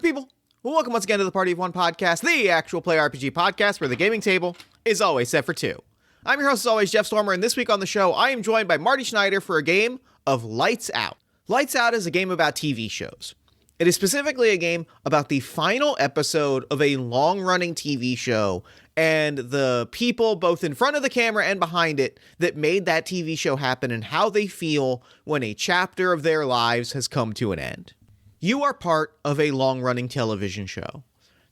people? Well, welcome once again to the Party of One podcast, the actual play RPG podcast where the gaming table is always set for two. I'm your host, as always, Jeff Stormer, and this week on the show, I am joined by Marty Schneider for a game of Lights Out. Lights Out is a game about TV shows. It is specifically a game about the final episode of a long-running TV show and the people both in front of the camera and behind it that made that TV show happen and how they feel when a chapter of their lives has come to an end. You are part of a long-running television show.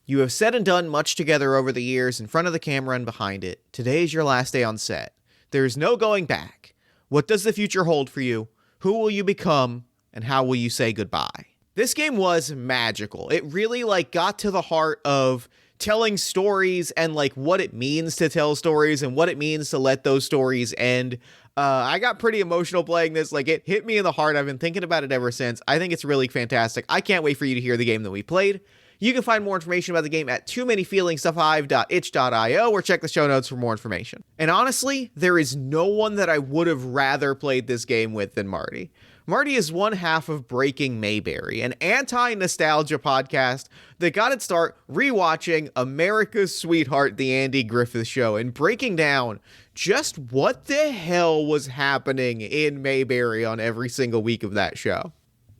You have said and done much together over the years in front of the camera and behind it. Today is your last day on set. There is no going back. What does the future hold for you? Who will you become? And how will you say goodbye? This game was magical. It really got to the heart of telling stories and what it means to tell stories and what it means to let those stories end. I got pretty emotional playing this. It hit me in the heart. I've been thinking about it ever since. I think it's really fantastic. I can't wait for you to hear the game that we played. You can find more information about the game at toomanyfeelingstuff5.itch.io or check the show notes for more information. And honestly, there is no one that I would have rather played this game with than Marty. Marty is one half of Breaking Mayberry, an anti-nostalgia podcast that got its start rewatching America's Sweetheart, The Andy Griffith Show, and breaking down just what the hell was happening in Mayberry on every single week of that show.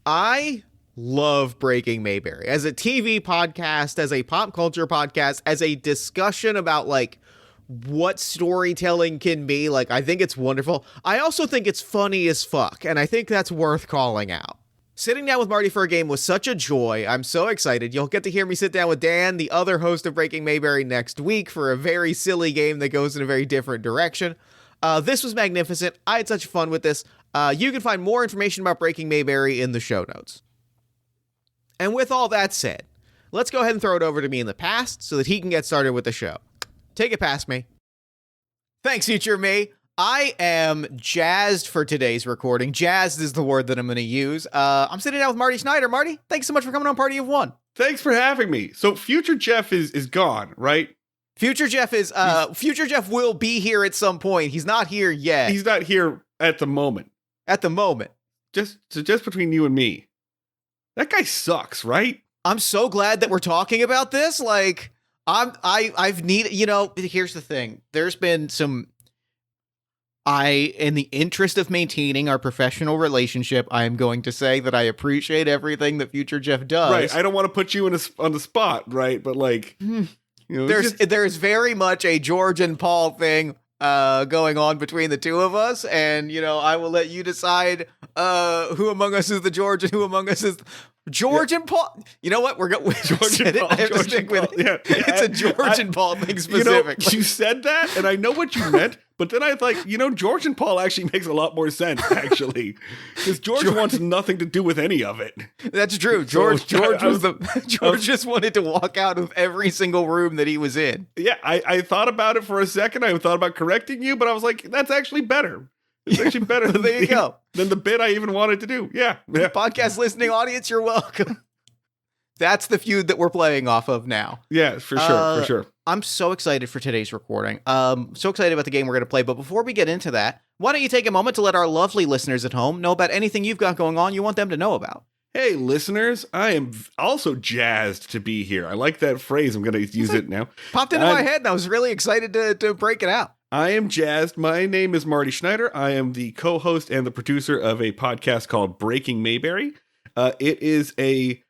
I love Breaking Mayberry as a TV podcast, as a pop culture podcast, as a discussion about what storytelling can be. I think it's wonderful. I also think it's funny as fuck, and I think that's worth calling out. Sitting down with Marty for a game was such a joy. I'm so excited. You'll get to hear me sit down with Dan, the other host of Breaking Mayberry, next week for a very silly game that goes in a very different direction. This was magnificent. I had such fun with this. You can find more information about Breaking Mayberry in the show notes. And with all that said, let's go ahead and throw it over to me in the past so that he can get started with the show. Take it past me. Thanks, future me. I am jazzed for today's recording. Jazzed is the word that I'm going to use. I'm sitting down with Marty Schneider. Marty, thanks so much for coming on Party of One. Thanks for having me. So future Jeff is gone, right? Future Jeff Future Jeff will be here at some point. He's not here yet. He's not here at the moment. At the moment. Just between you and me. That guy sucks, right? I'm so glad that we're talking about this. I've needed, here's the thing. There's been some, in the interest of maintaining our professional relationship, I am going to say that I appreciate everything that Future Jeff does. Right. I don't want to put you on the spot, right? But there's very much a George and Paul thing going on between the two of us, and I will let you decide who among us is the George and who among us is George and Paul. You know what? George and Paul. I have to stick with it. Yeah. It's a George and Paul thing specifically. You said that, and I know what you meant, but then I George and Paul actually makes a lot more sense, actually, because George wants nothing to do with any of it. That's true. George just wanted to walk out of every single room that he was in. Yeah, I thought about it for a second. I thought about correcting you, but I was like, that's actually better. It's actually better than, there you go. Than the bit I even wanted to do. Yeah. Podcast listening audience, you're welcome. That's the feud that we're playing off of now. Yeah, for sure. I'm so excited for today's recording. So excited about the game we're going to play. But before we get into that, why don't you take a moment to let our lovely listeners at home know about anything you've got going on you want them to know about? Hey, listeners, I am also jazzed to be here. I like that phrase. I'm going to use it now. Popped into my head, and I was really excited to break it out. I am jazzed. My name is Marty Schneider. I am the co-host and the producer of a podcast called Breaking Mayberry. It is a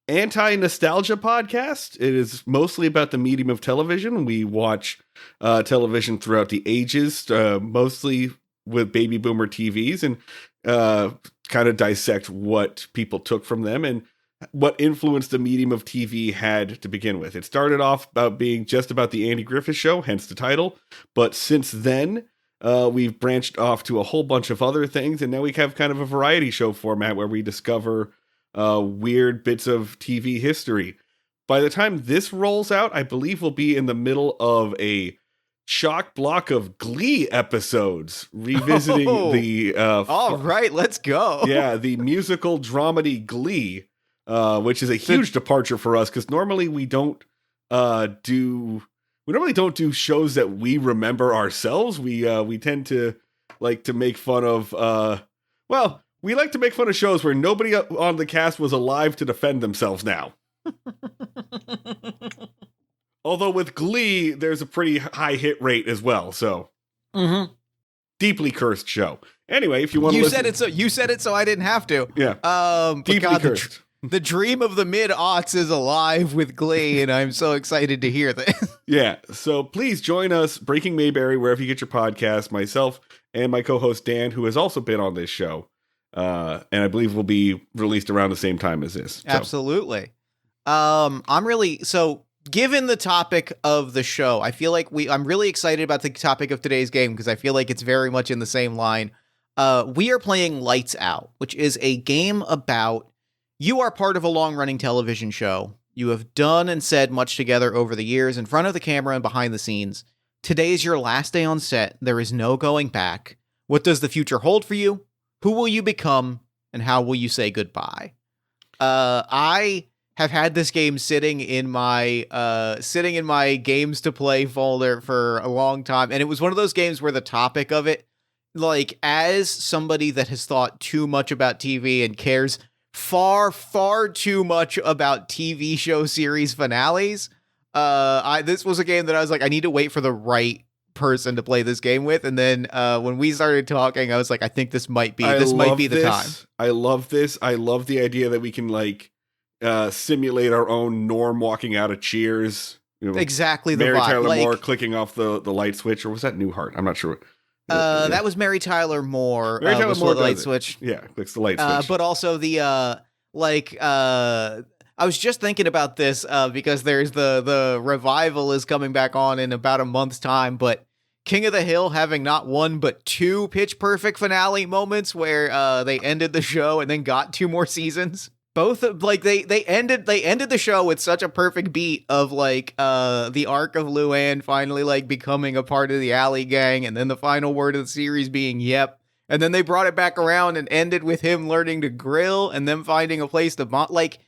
anti-nostalgia podcast. It is mostly about the medium of television. We watch television throughout the ages, mostly with baby boomer TVs, and kind of dissect what people took from them and what influence the medium of TV had to begin with. It started off about being just about the Andy Griffith Show, hence the title. But since then, we've branched off to a whole bunch of other things. And now we have kind of a variety show format where we discover weird bits of TV history. By the time this rolls out, I believe we'll be in the middle of a chock block of Glee episodes, revisiting all right, let's go. Yeah, the musical dramedy Glee. Which is a huge departure for us, because normally we don't do shows that we remember ourselves. We tend to like to make fun of we like to make fun of shows where nobody on the cast was alive to defend themselves now. Although with Glee, there's a pretty high hit rate as well. So, deeply cursed show. Anyway, if you want to listen, you said it, so I didn't have to. Yeah. Deeply cursed. The dream of the mid-aughts is alive with Glee, and I'm so excited to hear this. Yeah, so please join us, Breaking Mayberry, wherever you get your podcast. Myself and my co-host Dan, who has also been on this show, and I believe will be released around the same time as this. So. Absolutely. Given the topic of the show, I feel like I'm really excited about the topic of today's game because I feel like it's very much in the same line. We are playing Lights Out, which is a game about you are part of a long-running television show. You have done and said much together over the years in front of the camera and behind the scenes. Today is your last day on set. There is no going back. What does the future hold for you? Who will you become? And how will you say goodbye? I have had this game sitting in my games to play folder for a long time. And it was one of those games where the topic of it, like, as somebody that has thought too much about TV and cares far, far too much about TV show series finales. This was a game that I was like, I need to wait for the right person to play this game with. And then when we started talking, I was like, I think this might be the time. I love this. I love the idea that we can like simulate our own Norm walking out of Cheers. You know, exactly the Mary vibe. Tyler Moore clicking off the light switch, or was that Newhart? I'm not sure. That was Mary Tyler Moore. Mary Tyler Moore the light switch. Yeah, clicks the light switch. But also the I was just thinking about this because there's the revival is coming back on in about a month's time, but King of the Hill having not one but two pitch perfect finale moments where they ended the show and then got two more seasons. Both like they ended the show with such a perfect beat of like the arc of Luann finally like becoming a part of the Alley Gang, and then the final word of the series being yep. And then they brought it back around and ended with him learning to grill and them finding a place to bond. Like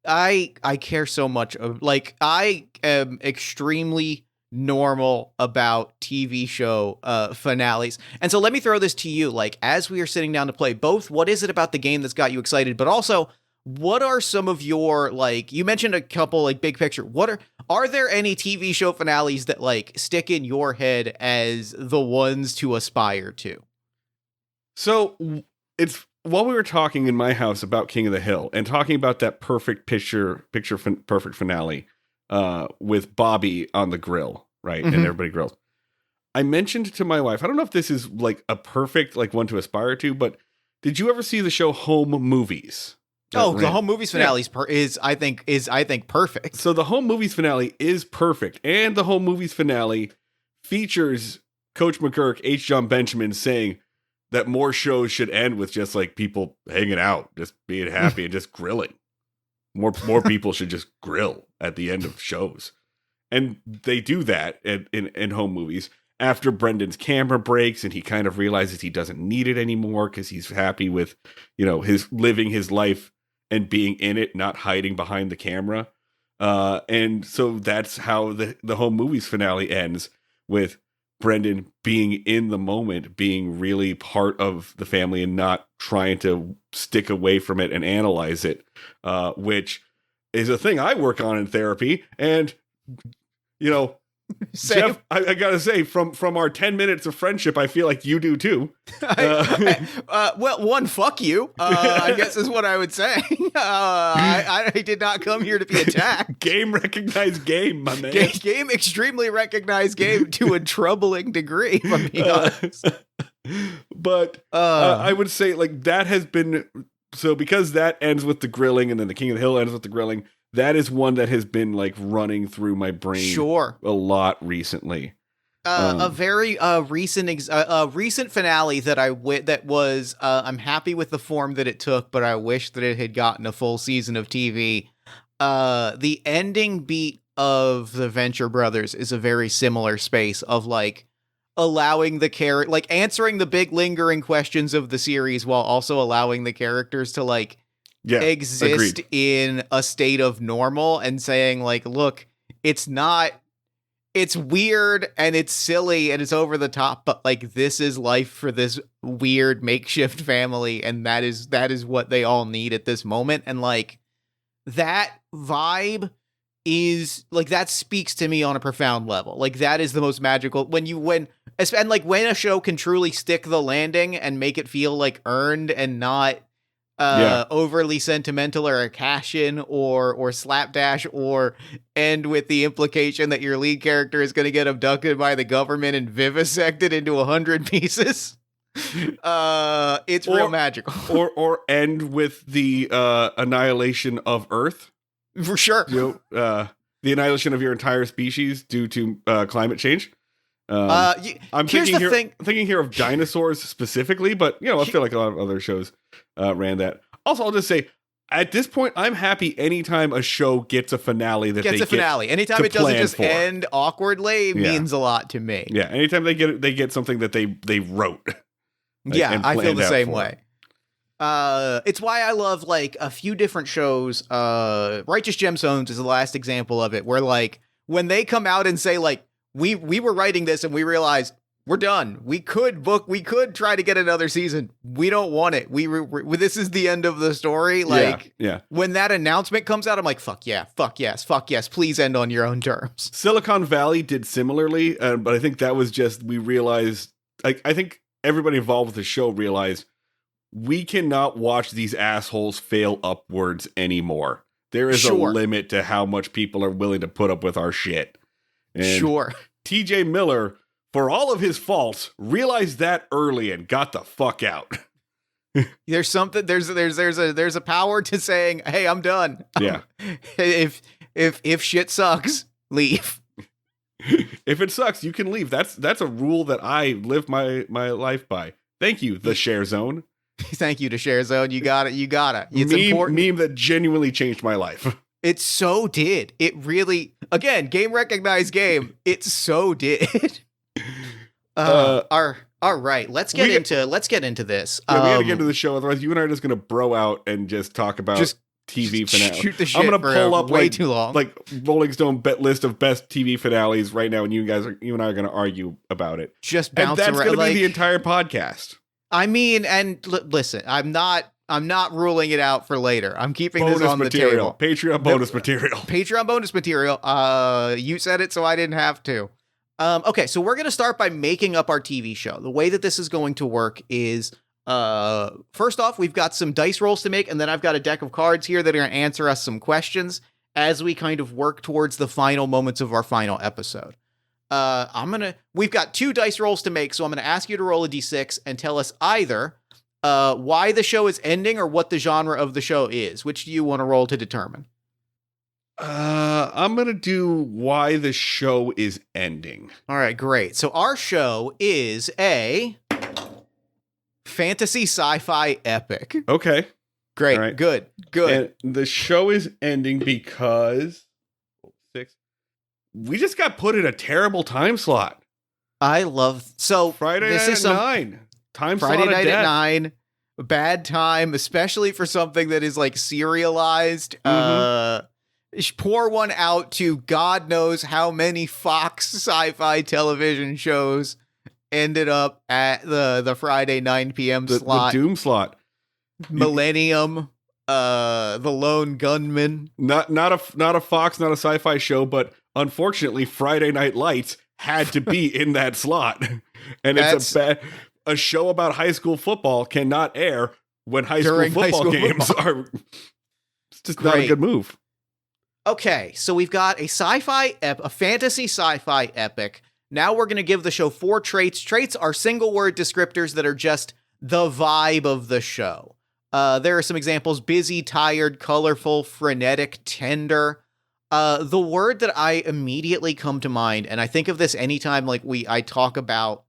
I care so much of like I am extremely normal about TV show finales. And so let me throw this to you, like as we are sitting down to play, both what is it about the game that's got you excited, but also what are some of your, like, you mentioned a couple, like, big picture. Are there any TV show finales that, like, stick in your head as the ones to aspire to? So, it's, while we were talking in my house about King of the Hill, and talking about that perfect perfect finale, with Bobby on the grill, right? Mm-hmm. And everybody grills. I mentioned to my wife, I don't know if this is, like, a perfect, like, one to aspire to, but did you ever see the show Home Movies? The Home Movies finale is I think perfect. So the Home Movies finale is perfect, and the Home Movies finale features Coach McGurk, H. John Benjamin saying that more shows should end with just like people hanging out, just being happy and just grilling. More people should just grill at the end of shows, and they do that in Home Movies. After Brendan's camera breaks and he kind of realizes he doesn't need it anymore because he's happy with, you know, his living his life and being in it, not hiding behind the camera. And so that's how the Home Movies finale ends, with Brendan being in the moment, being really part of the family and not trying to stick away from it and analyze it, which is a thing I work on in therapy. And, you know, Jeff, I gotta say, from our 10 minutes of friendship, I feel like you do too. Well, fuck you, I guess is what I would say. I did not come here to be attacked. Game recognized game, my man. Game extremely recognized game to a troubling degree, if I'm being honest. But I would say, like, that has been, so because that ends with the grilling and then the King of the Hill ends with the grilling, that is one that has been like running through my brain a lot recently. A very recent finale that was I'm happy with the form that it took, but I wish that it had gotten a full season of TV. The ending beat of the Venture Brothers is a very similar space of like allowing the like answering the big lingering questions of the series while also allowing the characters to like exist in a state of normal and saying like, look, it's weird and it's silly and it's over the top, but like this is life for this weird makeshift family, and that is what they all need at this moment. And like that vibe is like, that speaks to me on a profound level. Like, that is the most magical when a show can truly stick the landing and make it feel like earned and not overly sentimental or a cash in or slapdash, or end with the implication that your lead character is going to get abducted by the government and vivisected into 100 pieces. It's real magical. or end with the annihilation of Earth. For sure. You know, the annihilation of your entire species due to climate change. I'm thinking here of dinosaurs specifically, but I feel like a lot of other shows ran that. Also, I'll just say, at this point, I'm happy anytime a show gets a finale Anytime it doesn't just end awkwardly means a lot to me. Yeah, anytime they get something that they wrote. I feel the same way. It's why I love like a few different shows. Righteous Gemstones is the last example of it, where like when they come out and say like, we were writing this and we realized we're done. We could try to get another season. We don't want it. This is the end of the story. Like, when that announcement comes out, I'm like, fuck yes. Please end on your own terms. Silicon Valley did similarly, but I think that was just, we realized, like, I think everybody involved with the show realized we cannot watch these assholes fail upwards anymore. There is a limit to how much people are willing to put up with our shit. And TJ Miller, for all of his faults, realized that early and got the fuck out. There's a power to saying, "Hey, I'm done." Yeah. If shit sucks, leave. If it sucks, you can leave. That's a rule that I live my life by. Thank you, the Share Zone. Thank you to Share Zone. You got it. It's important. Meme that genuinely changed my life. It so did. It really, again, game recognized game. It so did. All right. Let's get into this. Yeah, we gotta get into the show. Otherwise, you and I are just gonna bro out and just talk about TV finale. Shoot the shit. I'm gonna pull up way too long, like Rolling Stone list of best TV finales right now, and you and I are gonna argue about it. Just bounce around. That's gonna be the entire podcast. I mean, and listen, I'm not ruling it out for later. I'm keeping this on the table. Patreon bonus material. Patreon bonus material. You said it, so I didn't have to. Okay, so we're going to start by making up our TV show. The way that this is going to work is, first off, we've got some dice rolls to make, and then I've got a deck of cards here that are going to answer us some questions as we kind of work towards the final moments of our final episode. We've got 2 dice rolls to make, so I'm going to ask you to roll a d6 and tell us either why the show is ending or what the genre of the show is. Which do you want to roll to determine? I'm going to do why the show is ending. All right, great. So our show is a fantasy sci-fi epic. Okay. Great. Right. Good. And the show is ending because we just got put in a terrible time slot. Friday night at 9. Friday night at 9. Bad time, especially for something that is like serialized. Pour one out to God knows how many Fox sci-fi television shows ended up at the Friday 9 p.m. slot. The Doom slot. Millennium, The Lone Gunman. Not a Fox, not a sci-fi show, but unfortunately Friday Night Lights had to be in that slot. And it's a show about high school football cannot air when high school football games are. It's just not a good move. Okay, so we've got a fantasy sci-fi epic. Now we're going to give the show 4 traits. Traits are single word descriptors that are just the vibe of the show. There are some examples: busy, tired, colorful, frenetic, tender. The word that I immediately come to mind, and I think of this anytime I talk about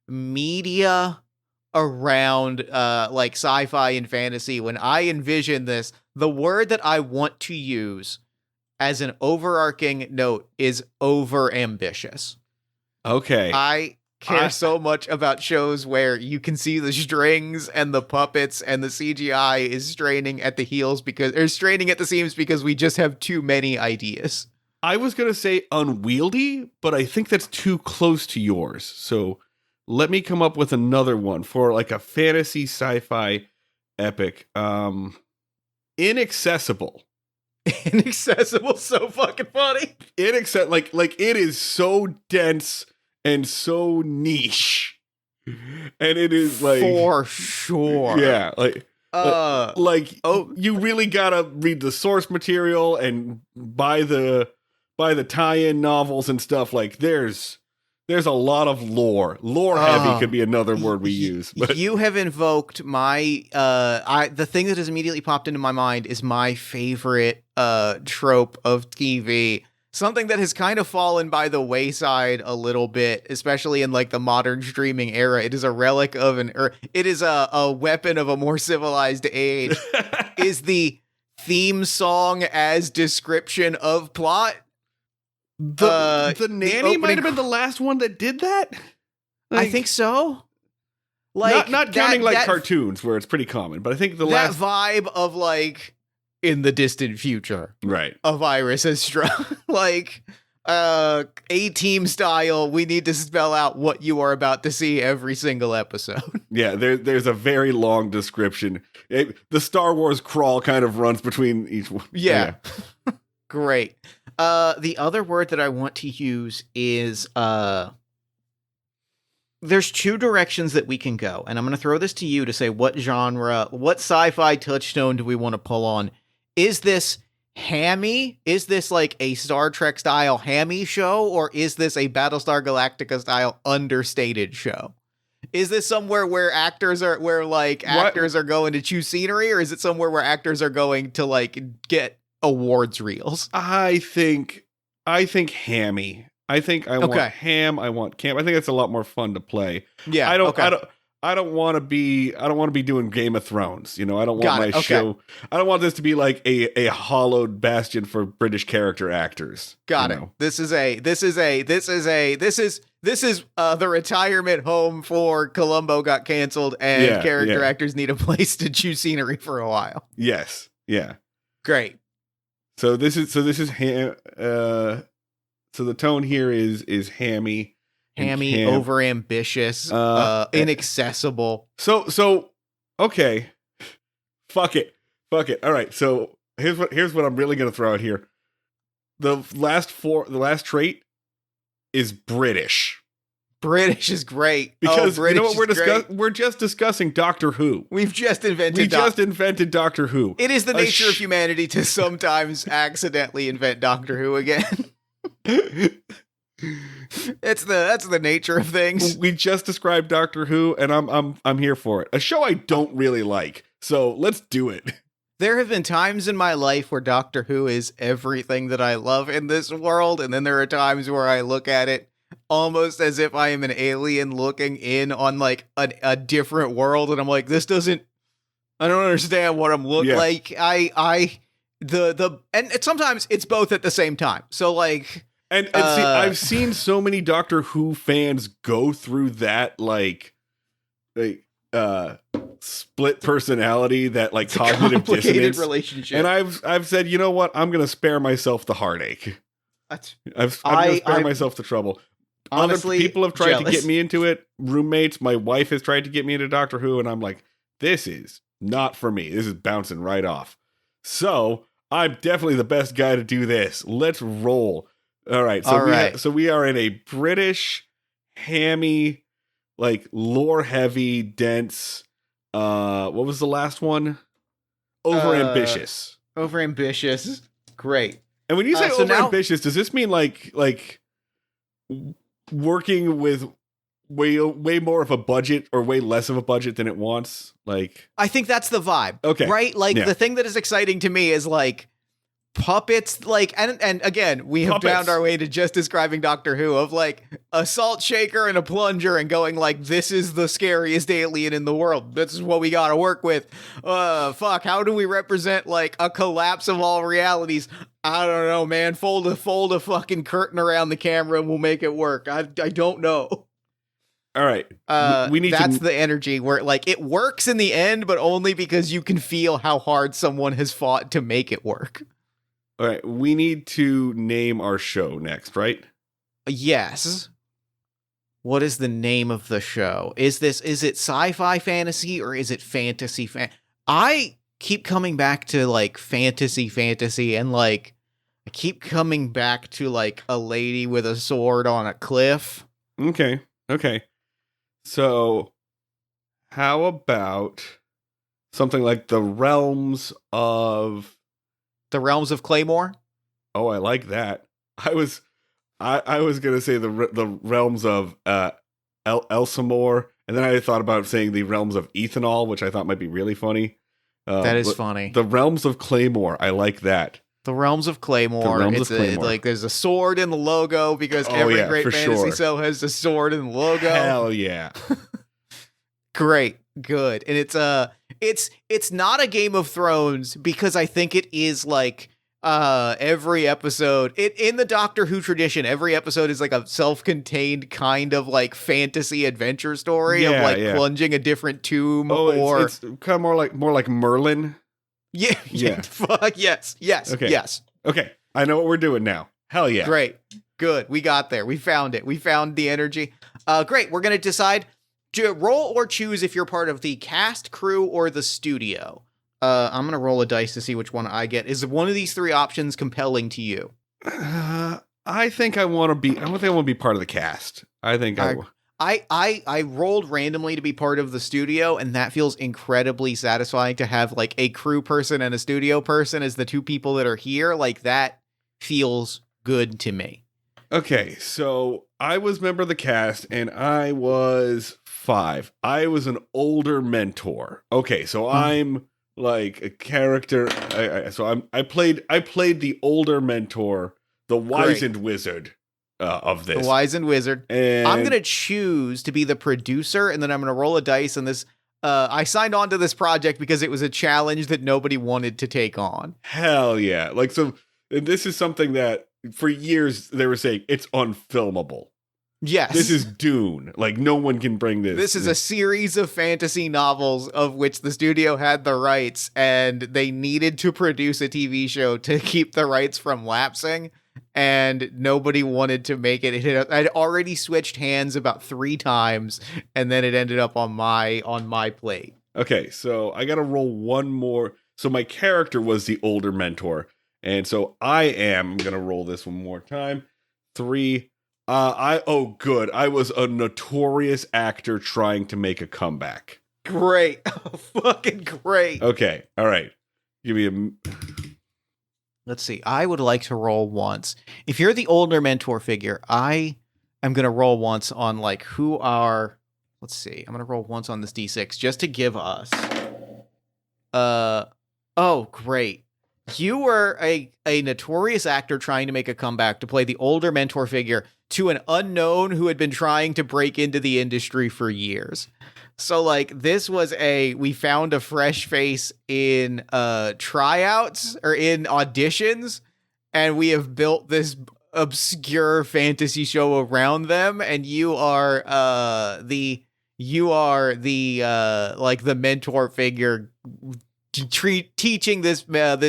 media around like sci-fi and fantasy, when I envision this, the word that I want to use as an overarching note is over-ambitious. Okay. I care so much about shows where you can see the strings and the puppets and the CGI is straining at the seams because we just have too many ideas. I was going to say unwieldy, but I think that's too close to yours. So let me come up with another one for like a fantasy sci-fi epic. Inaccessible. Inaccessible, so fucking funny. Like it is so dense and so niche. And it is like for sure. Yeah, Oh, you really gotta read the source material and buy the tie-in novels and stuff. Like there's a lot of lore. Lore heavy could be another word we use. But you have invoked my the thing that has immediately popped into my mind is my favorite trope of TV. Something that has kind of fallen by the wayside a little bit, especially in like the modern streaming era. It is a relic of it is a weapon of a more civilized age. Is the theme song as description of plot. The nanny might have been the last one that did that. I think so. Like not counting that cartoons where it's pretty common, but I think that vibe of like in the distant future, right? A virus has struck, like A-Team style. We need to spell out what you are about to see every single episode. Yeah, there's a very long description. The Star Wars crawl kind of runs between each one. Yeah. Great. The other word that I want to use is there's two directions that we can go, and I'm going to throw this to you to say what genre, what sci-fi touchstone do we want to pull on? Is this hammy? Is this like a Star Trek style hammy show, or is this a Battlestar Galactica style understated show? Is this somewhere where actors are going to choose scenery, or is it somewhere where actors are going to like get awards reels? I think hammy. I think I want ham. I want camp. I think it's a lot more fun to play. Yeah. I don't want to be doing Game of Thrones. You know, I don't want my show. I don't want this to be like a hollowed bastion for British character actors. Got it. This is the retirement home for Columbo got canceled and character actors need a place to choose scenery for a while. Yes. Yeah. Great. So this is so the tone here is hammy. Hammy, over ambitious, inaccessible. So okay. Fuck it. All right. So here's what I'm really gonna throw out here. The last trait is British. British is great. Because you know what we're just discussing Doctor Who. We've just invented Doctor Who. It is the nature of humanity to sometimes accidentally invent Doctor Who again. That's the nature of things. We just described Doctor Who, and I'm here for it. A show I don't really like, so let's do it. There have been times in my life where Doctor Who is everything that I love in this world, and then there are times where I look at it almost as if I am an alien looking in on like a different world, and I'm like, I don't understand what I'm looking like. And sometimes it's both at the same time. So like. And see, I've seen so many Doctor Who fans go through that like split personality, that like cognitive dissonance relationship. And I've said, you know what, I'm gonna spare myself the heartache. I'm gonna spare myself the trouble. Honestly, other people have tried to get me into it. Roommates, my wife has tried to get me into Doctor Who, and I'm like, this is not for me. This is bouncing right off. So I'm definitely the best guy to do this. Let's roll. All right, so we are in a British, hammy, like lore heavy, dense. What was the last one? Overambitious. Overambitious. Great. And when you say overambitious, does this mean like working with way more of a budget or way less of a budget than it wants? Like, I think that's the vibe. Okay, right? Like the thing that is exciting to me is like. Puppets, like, and again, we have found our way to just describing Doctor Who of like a salt shaker and a plunger and going like, this is the scariest alien in the world. This is what we got to work with. Fuck, how do we represent like a collapse of all realities? I don't know, man. Fold a fucking curtain around the camera and we'll make it work. I don't know. All right. We need that's the energy where like it works in the end, but only because you can feel how hard someone has fought to make it work. All right, we need to name our show next, right? Yes. What is the name of the show? Is it sci-fi fantasy or is it fantasy keep coming back to like fantasy, and like I keep coming back to like a lady with a sword on a cliff. Okay. So, how about something like the realms of? The Realms of Claymore. Oh, I like that. I was gonna say the realms of Elsamore, and then I thought about saying the realms of ethanol, which I thought might be really funny. That is funny. The realms of Claymore. I like that. The Realms of Claymore. Like there's a sword in the logo because every great fantasy show has a sword in the logo. Hell yeah. Great. Good. And it's not a Game of Thrones because I think it is like every episode in the Doctor Who tradition, every episode is like a self-contained kind of like fantasy adventure story of like plunging a different tomb it's kind of more like Merlin. Yeah. Fuck yes. Okay. Yes. Okay. I know what we're doing now. Hell yeah. Great. Good. We got there. We found it. We found the energy. Great. We're going to decide to roll or choose if you're part of the cast, crew, or the studio. I'm going to roll a dice to see which one I get. Is one of these three options compelling to you? I think I want to be part of the cast. I rolled randomly to be part of the studio, and that feels incredibly satisfying to have like a crew person and a studio person as the two people that are here. Like that feels good to me. Okay, so I was member of the cast, and I was 5. I was an older mentor. Okay, so I'm like a character. I played the older mentor, the wizened wizard. Of this. The wizened wizard. And I'm going to choose to be the producer, and then I'm going to roll a dice. And this, I signed on to this project because it was a challenge that nobody wanted to take on. Hell yeah. Like, so this is something that for years they were saying it's unfilmable. Yes. This is Dune. Like, no one can bring this. This is a series of fantasy novels of which the studio had the rights, and they needed to produce a TV show to keep the rights from lapsing. And nobody wanted to make it. I'd already switched hands about 3 times, and then it ended up on my plate. Okay, so I gotta roll one more. So my character was the older mentor, and so I am gonna roll this one more time. 3. Good. I was a notorious actor trying to make a comeback. Great, fucking great. Okay, all right. Give me a. Let's see. I would like to roll once. If you're the older mentor figure, I am going to roll once on like who are. Let's see. I'm going to roll once on this D6 just to give us. Oh, great. You were a notorious actor trying to make a comeback to play the older mentor figure to an unknown who had been trying to break into the industry for years. So like this was we found a fresh face in tryouts or in auditions, and we have built this obscure fantasy show around them, and you are the like the mentor figure teaching this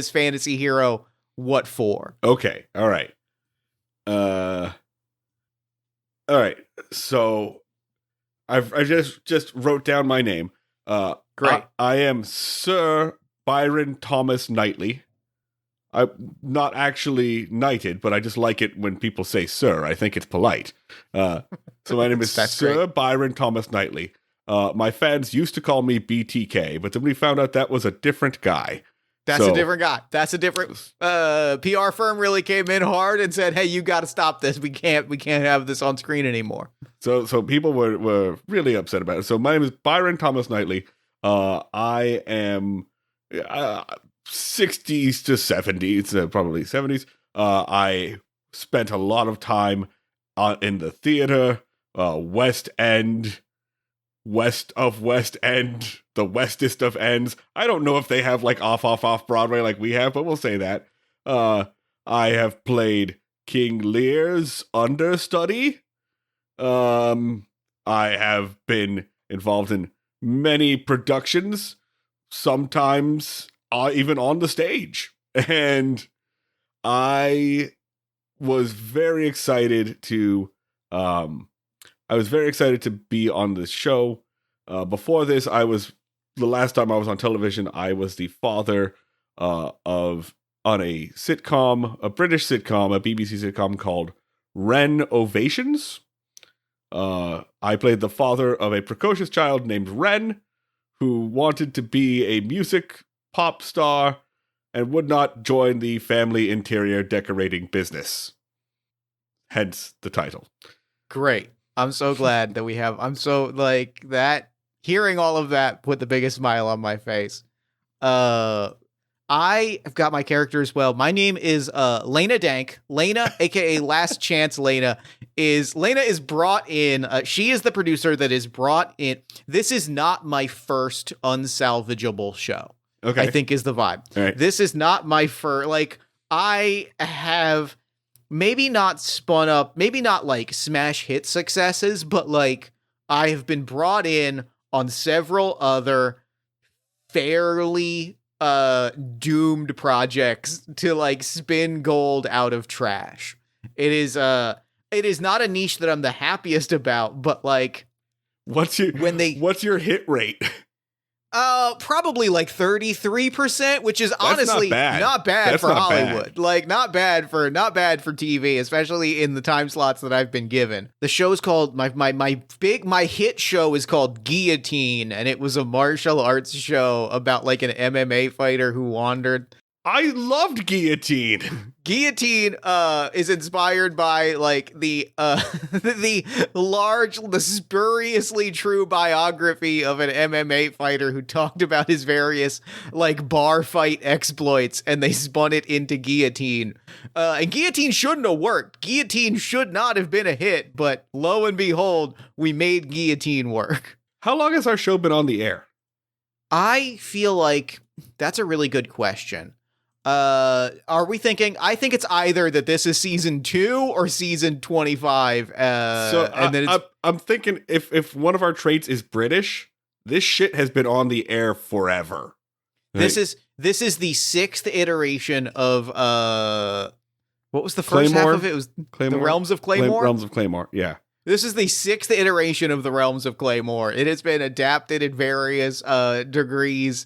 fantasy hero what for. Okay, all right. All right. So I just wrote down my name. Great. I am Sir Byron Thomas Knightley. I'm not actually knighted, but I just like it when people say sir. I think it's polite. So my name is Sir great. Byron Thomas Knightley. My fans used to call me BTK, but then we found out that was a different guy. That's a different guy. That's a different PR firm really came in hard and said, "Hey, you got to stop this. We can't have this on screen anymore." So people were really upset about it. So my name is Byron Thomas Knightley. I am 60s to 70s, probably 70s. I spent a lot of time in the theater, West End, west of West End, the westest of ends. I don't know if they have like off Broadway like we have, but we'll say that. I have played King Lear's understudy. I have been involved in many productions, sometimes even on the stage. And I was very excited to be on this show. Before this, I was the last time I was on television, I was the father on a sitcom, a British sitcom, a BBC sitcom called Wren Ovations. I played the father of a precocious child named Wren, who wanted to be a music pop star and would not join the family interior decorating business. Hence the title. Great. I'm so glad that I'm so like that. Hearing all of that put the biggest smile on my face. I have got my character as well. My name is Lena Dank. Lena, aka Last Chance Lena is brought in. She is the producer that is brought in. This is not my first unsalvageable show. Okay. I think is the vibe. All right. This is not my first. Like, I have maybe not spun up, maybe not like smash hit successes, but like I have been brought in on several other fairly doomed projects to like spin gold out of trash. It is not a niche that I'm the happiest about, but like what's your hit rate? Probably like 33%, which is honestly not bad for Hollywood. Like not bad for TV, especially in the time slots that I've been given. The show is called my hit show is called Guillotine, and it was a martial arts show about like an MMA fighter who wandered. I loved Guillotine. Guillotine is inspired by like the spuriously true biography of an MMA fighter who talked about his various like bar fight exploits, and they spun it into Guillotine. And Guillotine shouldn't have worked. Guillotine should not have been a hit, but lo and behold, we made Guillotine work. How long has our show been on the air? I feel like that's a really good question. Are we thinking? I think it's either that this is season 2 or season 25. I'm thinking if one of our traits is British, this shit has been on the air forever. This is the 6th iteration of what was the first half of it? It was Claymore? The Realms of Claymore. Realms of Claymore. Yeah. This is the 6th iteration of the Realms of Claymore. It has been adapted in various degrees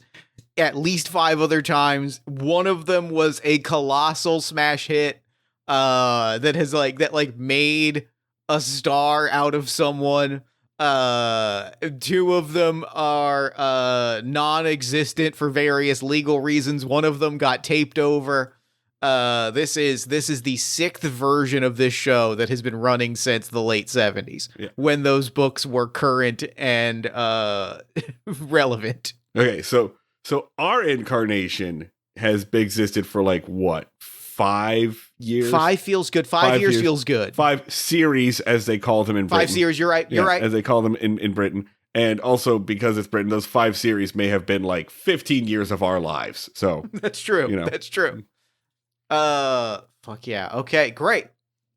at least 5 other times. One of them was a colossal smash hit that made a star out of someone. 2 of them are non-existent for various legal reasons. One of them got taped over. This is the 6th version of this show that has been running since the late 70s, when those books were current and relevant. Okay, so our incarnation has existed for like what, 5 years? 5 feels good. 5 years feels good. 5 series, as they call them in Britain. 5 series. You're right. You're right. As they call them in Britain. And also because it's Britain, those 5 series may have been like 15 years of our lives. So that's true. That's true. Fuck yeah. Okay, great.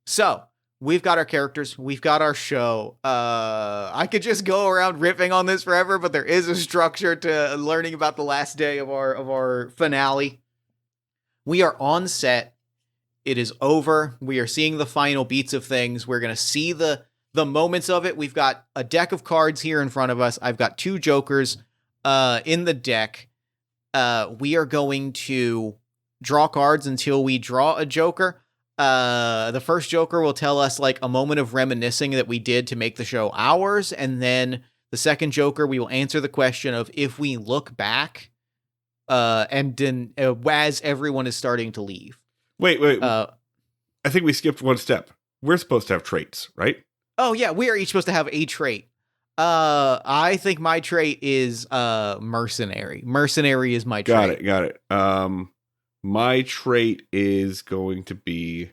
So we've got our characters. We've got our show. I could just go around riffing on this forever, but there is a structure to learning about the last day of our finale. We are on set. It is over. We are seeing the final beats of things. We're going to see the moments of it. We've got a deck of cards here in front of us. I've got 2 jokers in the deck. We are going to draw cards until we draw a joker. The first joker will tell us like a moment of reminiscing that we did to make the show ours. And then the second joker, we will answer the question of if we look back, and then as everyone is starting to leave. Wait. I think we skipped one step. We're supposed to have traits, right? Oh yeah. We are each supposed to have a trait. I think my trait is, mercenary. Mercenary is my trait. Got it. My trait is going to be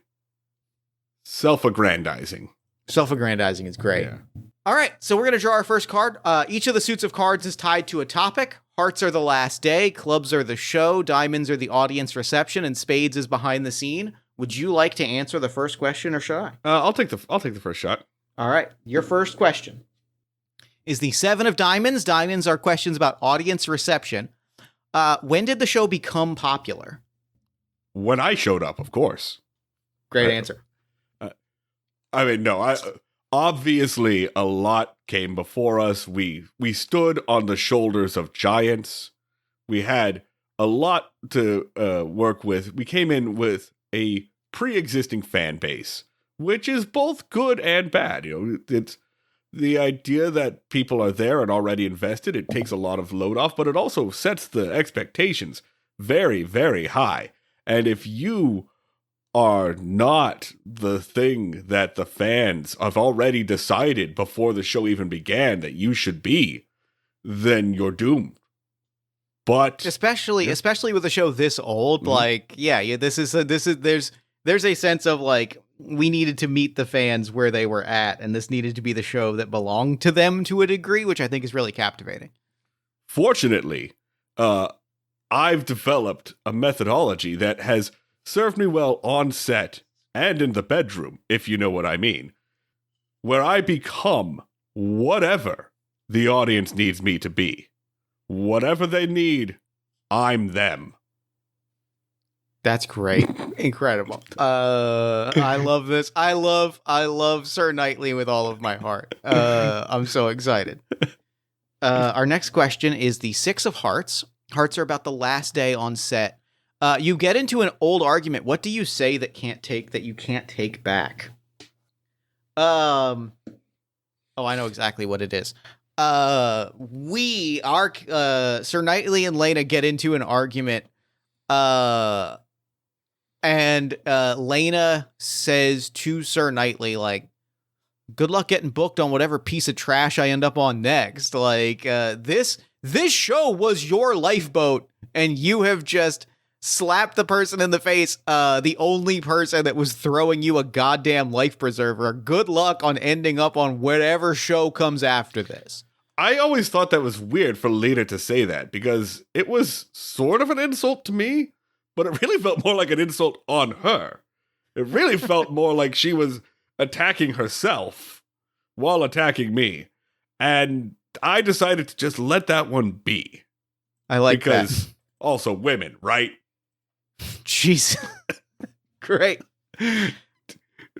self-aggrandizing. Self-aggrandizing is great. Yeah. All right, so we're going to draw our first card. Each of the suits of cards is tied to a topic. Hearts are the last day, clubs are the show, diamonds are the audience reception, and spades is behind the scene. Would you like to answer the first question, or should I? I'll take the first shot. All right, your first question is the 7 of diamonds. Diamonds are questions about audience reception. When did the show become popular? When I showed up, of course. Great answer. I mean, no, Obviously, a lot came before us. We stood on the shoulders of giants. We had a lot to work with. We came in with a pre-existing fan base, which is both good and bad. It's the idea that people are there and already invested. It takes a lot of load off, but it also sets the expectations very, very high. And if you are not the thing that the fans have already decided before the show even began that you should be, then you're doomed. But especially with a show this old, there's a sense of like we needed to meet the fans where they were at, and this needed to be the show that belonged to them to a degree, which I think is really captivating. Fortunately, I've developed a methodology that has served me well on set and in the bedroom, if you know what I mean, where I become whatever the audience needs me to be. Whatever they need, I'm them. That's great. Incredible. I love this. I love Sir Knightley with all of my heart. I'm so excited. Our next question is the Six of Hearts. Hearts are about the last day on set. You get into an old argument. What do you say that you can't take back? Oh, I know exactly what it is. Sir Knightley and Lena get into an argument. And Lena says to Sir Knightley, like, good luck getting booked on whatever piece of trash I end up on next. Like, this show was your lifeboat, and you have just slapped the person in the face, the only person that was throwing you a goddamn life preserver. Good luck on ending up on whatever show comes after this. I always thought that was weird for Lena to say that, because it was sort of an insult to me, but it really felt more like an insult on her. It really felt more like she was attacking herself while attacking me. And I decided to just let that one be. I like that. Because also women, right? Jeez. Great.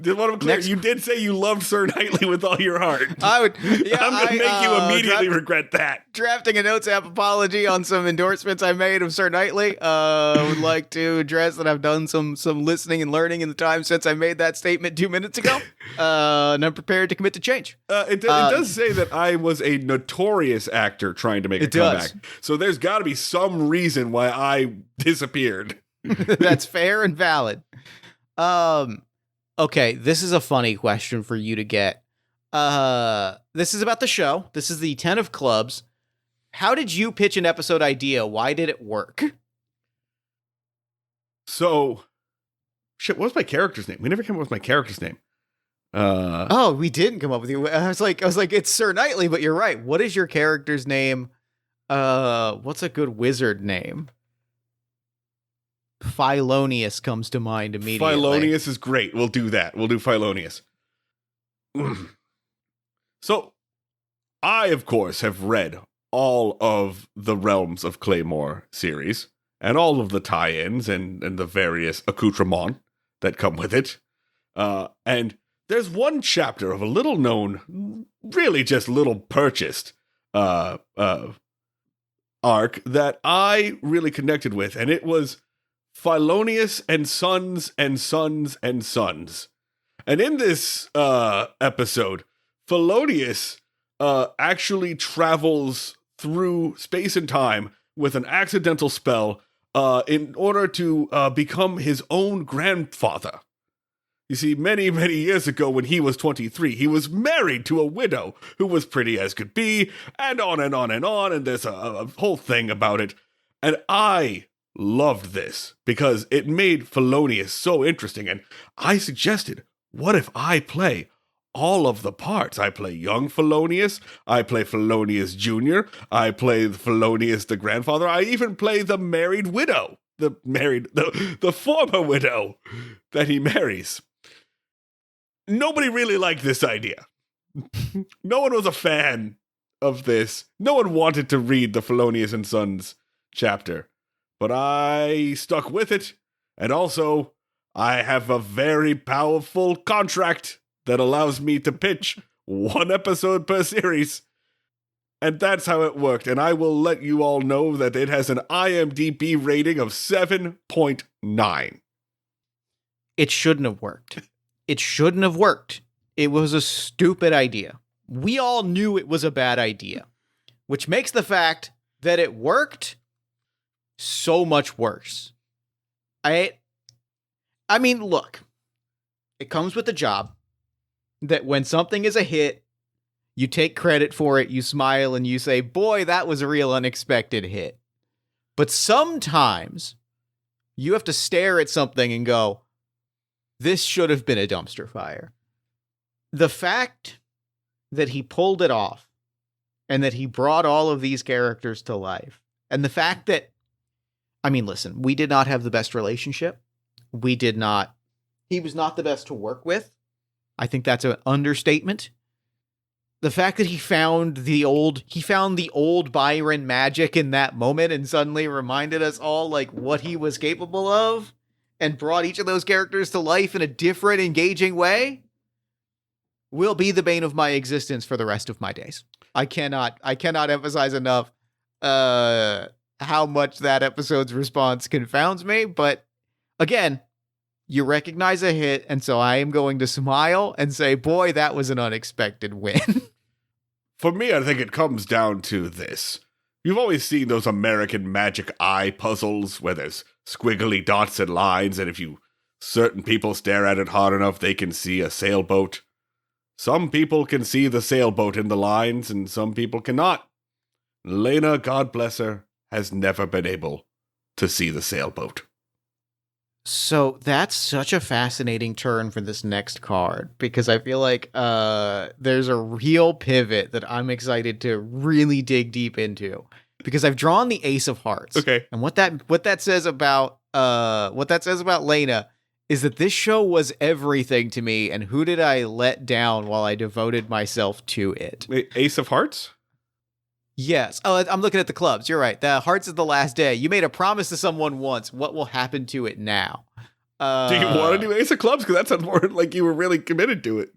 Just want to be clear, you did say you loved Sir Knightley with all your heart. I would. Yeah, I'm going to make you immediately regret that. Drafting a notes app apology on some endorsements I made of Sir Knightley. Would like to address that I've done some listening and learning in the time since I made that statement 2 minutes ago. And I'm prepared to commit to change. It does say that I was a notorious actor trying to make a comeback. So there's got to be some reason why I disappeared. That's fair and valid. Okay, this is a funny question for you to get. This is about the show. This is the 10 of Clubs. How did you pitch an episode idea? Why did it work? So, what was my character's name? We never came up with my character's name. We didn't come up with you. I was like, it's Sir Knightley, but you're right. What is your character's name? What's a good wizard name? Philonius comes to mind immediately. Philonius is great. We'll do that. We'll do Philonius. So, I, of course, have read all of the Realms of Claymore series and all of the tie-ins and the various accoutrements that come with it. And there's one chapter of a little-known, really just little purchased arc that I really connected with, and it was Philonius and Sons and Sons and Sons. And in this episode, Philonius actually travels through space and time with an accidental spell in order to become his own grandfather. You see, many, many years ago when he was 23, he was married to a widow who was pretty as could be, and on and on and on, and there's a whole thing about it. And I loved this because it made Philonius so interesting, and I suggested, what if I play all of the parts? I play young Philonius, I play Philonius Jr., I play Philonius the grandfather, I even play the married widow, the former widow that he marries. Nobody really liked this idea. No one was a fan of this. No one wanted to read the Philonius and Sons chapter. But I stuck with it, and also, I have a very powerful contract that allows me to pitch one episode per series. And that's how it worked. And I will let you all know that it has an IMDb rating of 7.9. It shouldn't have worked. It shouldn't have worked. It was a stupid idea. We all knew it was a bad idea, which makes the fact that it worked so much worse. I mean, look, it comes with the job that when something is a hit, you take credit for it, you smile, and you say, boy, that was a real unexpected hit. But sometimes you have to stare at something and go, this should have been a dumpster fire. The fact that he pulled it off and that he brought all of these characters to life, and the fact that, I mean, listen, we did not have the best relationship. He was not the best to work with. I think that's an understatement. The fact that he found the old Byron magic in that moment and suddenly reminded us all like what he was capable of and brought each of those characters to life in a different, engaging way will be the bane of my existence for the rest of my days. I cannot emphasize enough how much that episode's response confounds me, but again, you recognize a hit, and so I am going to smile and say, boy, that was an unexpected win. For me, I think it comes down to this. You've always seen those American Magic Eye puzzles where there's squiggly dots and lines, and if certain people stare at it hard enough, they can see a sailboat. Some people can see the sailboat in the lines, and some people cannot. Lena, God bless her, has never been able to see the sailboat. So that's such a fascinating turn for this next card, because I feel like there's a real pivot that I'm excited to really dig deep into, because I've drawn the Ace of Hearts. Okay. And what that says about Lena is that this show was everything to me, and who did I let down while I devoted myself to it? Wait, Ace of Hearts? Yes. Oh, I'm looking at the clubs. You're right. The Hearts is the last day. You made a promise to someone once. What will happen to it now? Do you want to do Ace of Clubs? Because that sounds more like you were really committed to it.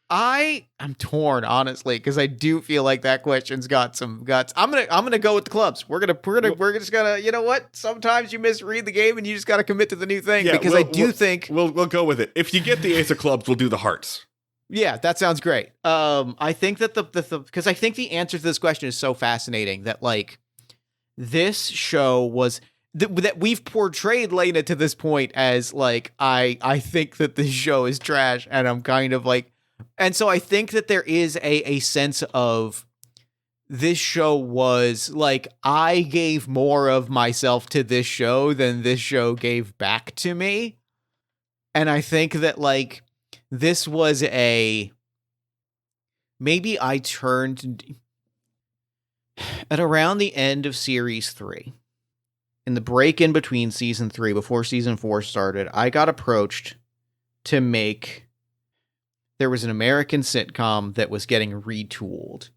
I'm torn, honestly, because I do feel like that question's got some guts. I'm gonna go with the clubs. We're just gonna, you know what? Sometimes you misread the game and you just gotta commit to the new thing. Yeah, because we'll think we'll go with it. If you get the Ace of Clubs, we'll do the Hearts. Yeah, that sounds great. I think that because I think the answer to this question is so fascinating that like this show was that we've portrayed Lena to this point as like I think that this show is trash, and I'm kind of like, and so I think that there is a sense of this show was like I gave more of myself to this show than this show gave back to me, and I think that like. This was maybe I turned at around the end of series 3, in the break in between season 3 before season 4 started. I got approached to make, there was an American sitcom that was getting retooled.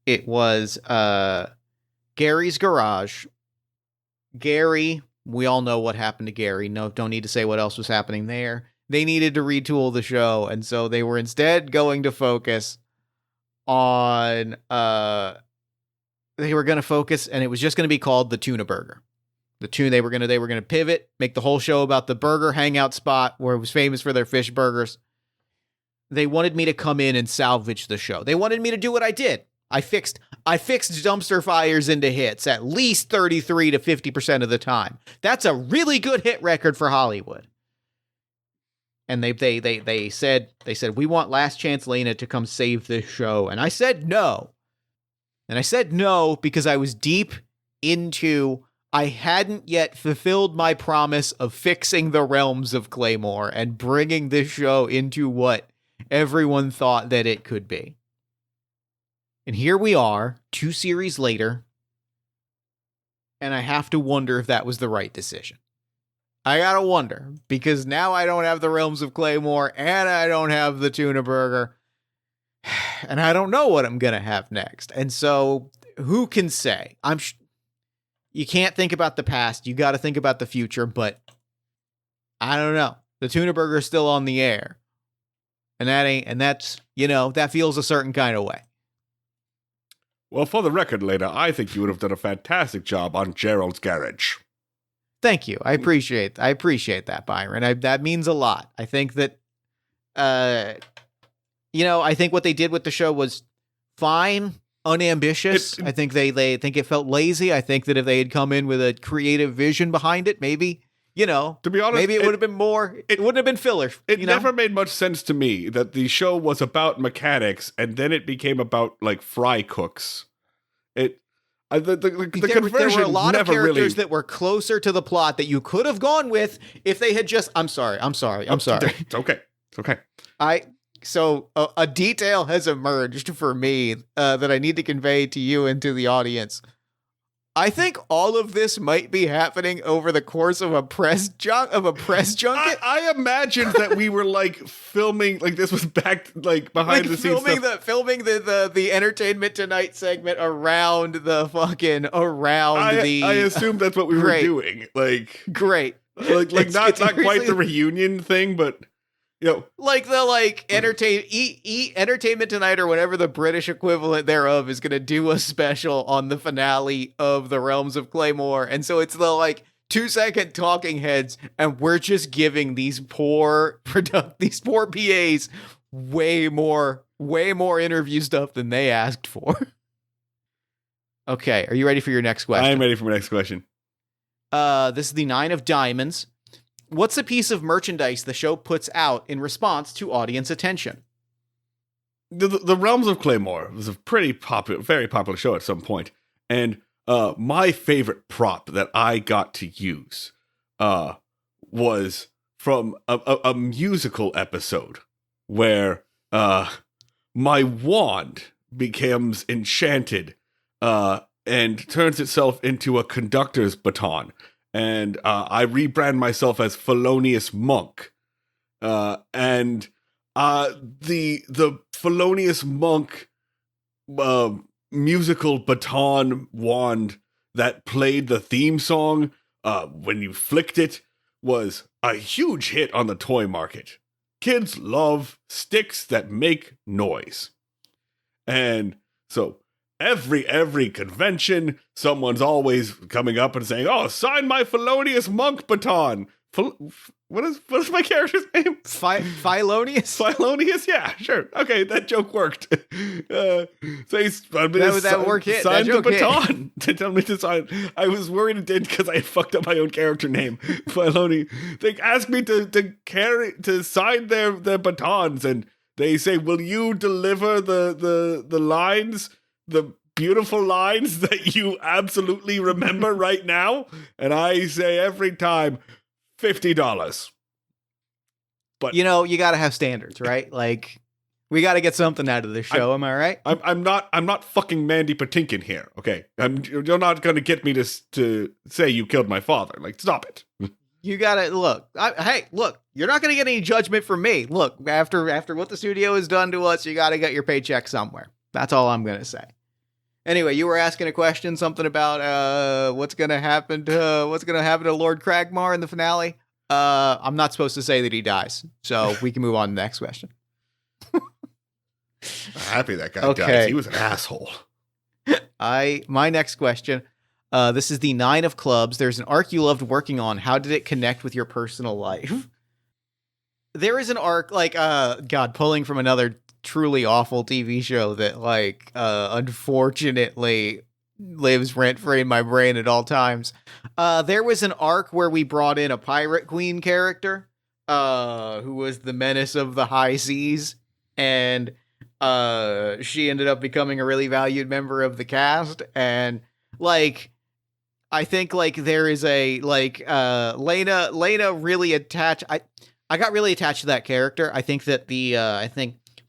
It was Gary's Garage. Gary, we all know what happened to Gary. No, don't need to say what else was happening there. They needed to retool the show, and so they were instead going to focus on, they were going to focus, and it was just going to be called the Tuna Burger. They were going to pivot, make the whole show about the burger hangout spot where it was famous for their fish burgers. They wanted me to come in and salvage the show. They wanted me to do what I did. I fixed dumpster fires into hits at least 33 to 50% of the time. That's a really good hit record for Hollywood. And they said we want Last Chance Lena to come save this show, and I said no. And I said no because I was deep into, I hadn't yet fulfilled my promise of fixing the realms of Claymore and bringing this show into what everyone thought that it could be. And here we are, 2 series later, and I have to wonder if that was the right decision. I gotta wonder, because now I don't have the Realms of Claymore, and I don't have the Tuna Burger, and I don't know what I'm gonna have next. And so, who can say? You can't think about the past, you gotta think about the future, but I don't know. The Tuna Burger is still on the air. And that's, that feels a certain kind of way. Well, for the record, Lena, I think you would have done a fantastic job on Gerald's Garage. Thank you. I appreciate that, Byron. That means a lot. I think that, I think what they did with the show was fine, unambitious. I think they think it felt lazy. I think that if they had come in with a creative vision behind it, maybe, to be honest, maybe it would have been more. It wouldn't have been filler. It never made much sense to me that the show was about mechanics and then it became about like fry cooks. The conversion there were a lot of characters really... that were closer to the plot that you could have gone with if they had just. I'm sorry. It's okay. So a detail has emerged for me that I need to convey to you and to the audience. I think all of this might be happening over the course of a press junket. I imagined that we were like filming, like this was back like behind the scenes stuff. Filming the Entertainment Tonight segment around the fucking I assumed that's what we were doing. Like great. Like not quite the reunion thing, but like the Entertainment Tonight or whatever the British equivalent thereof is gonna do a special on the finale of the Realms of Claymore, and so it's the 2-second talking heads, and we're just giving these poor PAs way more interview stuff than they asked for. Okay, are you ready for your next question? I am ready for my next question. This is the 9 of Diamonds. What's a piece of merchandise the show puts out in response to audience attention? The Realms of Claymore was a very popular show at some point, and my favorite prop that I got to use was from a musical episode where my wand becomes enchanted and turns itself into a conductor's baton. And I rebrand myself as Felonious Monk. And the Felonious Monk musical baton wand that played the theme song when you flicked it was a huge hit on the toy market. Kids love sticks that make noise. And so every convention, someone's always coming up and saying, "Oh, sign my Felonious Monk baton." What is my character's name? Philonious? Philonious? Yeah, sure. Okay, that joke worked. So that work hit. Signed the baton to tell me to sign. I was worried it did because I had fucked up my own character name. Philoni. They asked me to sign their batons, and they say, "Will you deliver the lines? The beautiful lines that you absolutely remember right now?" And I say every time, $50. But you got to have standards, right? Like, we got to get something out of this show. Am I right? I'm not fucking Mandy Patinkin here. Okay, you're not gonna get me to say you killed my father. Like, stop it. You gotta look. Look. You're not gonna get any judgment from me. Look, after what the studio has done to us, you got to get your paycheck somewhere. That's all I'm gonna say. Anyway, you were asking a question, something about what's gonna happen to Lord Cragmar in the finale. I'm not supposed to say that he dies, so we can move on to the next question. I'm happy that guy died. He was an asshole. My next question. This is the 9 of Clubs. There's an arc you loved working on. How did it connect with your personal life? There is an arc, pulling from another truly awful TV show that, unfortunately lives rent-free in my brain at all times. There was an arc where we brought in a pirate queen character, who was the menace of the high seas, and she ended up becoming a really valued member of the cast, and, I think, there is a, Lena really attached, I got really attached to that character. I think that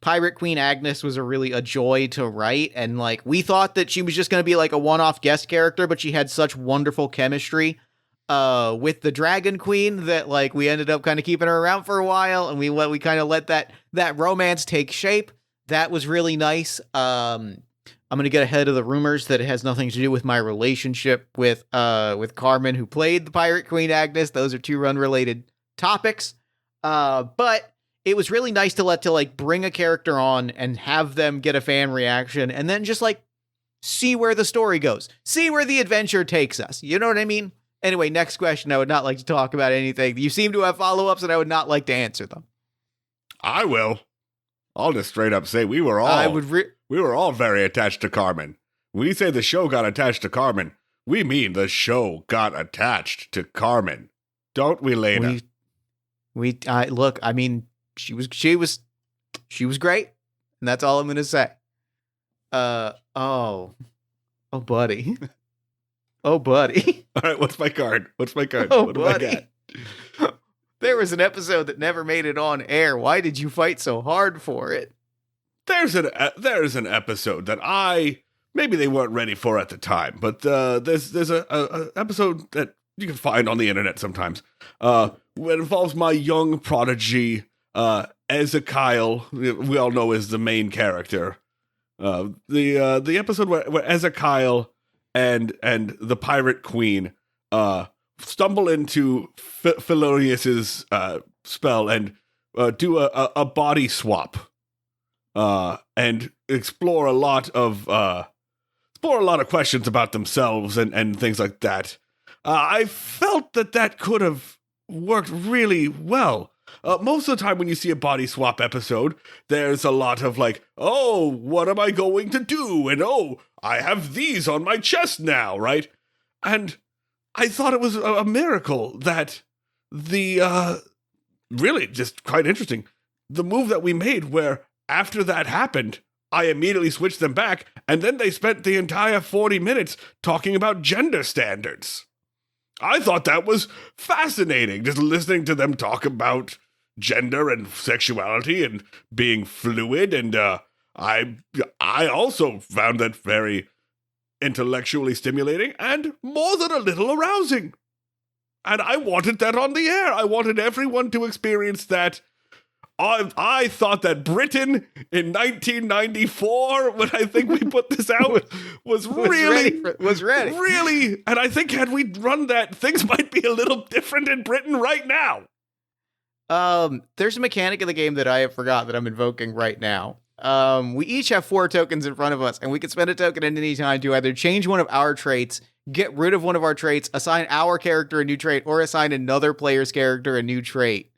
Pirate Queen Agnes was a joy to write, and we thought that she was just going to be a one-off guest character, but she had such wonderful chemistry with the Dragon Queen that we ended up kind of keeping her around for a while, and we kind of let that romance take shape. That was really nice. I'm going to get ahead of the rumors that it has nothing to do with my relationship with Carmen, who played the Pirate Queen Agnes. Those are two unrelated topics. But it was really nice to like bring a character on and have them get a fan reaction and then just like see where the story goes, see where the adventure takes us. You know what I mean? Anyway, next question. I would not like to talk about anything. You seem to have follow-ups and I would not like to answer them. I will. I'll just straight up say we were all very attached to Carmen. When we say the show got attached to Carmen, we mean the show got attached to Carmen. Don't we, Lena? Look, I mean, she was great, and that's all I'm gonna say. Oh, buddy. Oh, buddy. All right, what's my card? Oh, what buddy. do I got? There was an episode that never made it on air. Why did you fight so hard for it? There's an episode that maybe they weren't ready for at the time, but there's a episode that you can find on the internet sometimes. It involves my young prodigy, Ezekiel. We all know is the main character. The episode where Ezekiel and the pirate queen stumble into Felonius's spell and do a body swap and explore a lot of questions about themselves and things like that. I felt that could have worked really well. Most of the time when you see a body swap episode, there's a lot of like, oh, what am I going to do? And oh, I have these on my chest now, right? And I thought it was a miracle that really just quite interesting. The move that we made where after that happened, I immediately switched them back, and then they spent the entire 40 minutes talking about gender standards. I thought that was fascinating, just listening to them talk about gender and sexuality and being fluid, and I also found that very intellectually stimulating and more than a little arousing. And I wanted that on the air. I wanted everyone to experience that. I thought that Britain in 1994, when I think we put this out, was ready. Really, and I think had we run that, things might be a little different in Britain right now. There's a mechanic in the game that I have forgot that I'm invoking right now. We each have 4 tokens in front of us, and we can spend a token at any time to either change one of our traits, get rid of one of our traits, assign our character a new trait, or assign another player's character a new trait.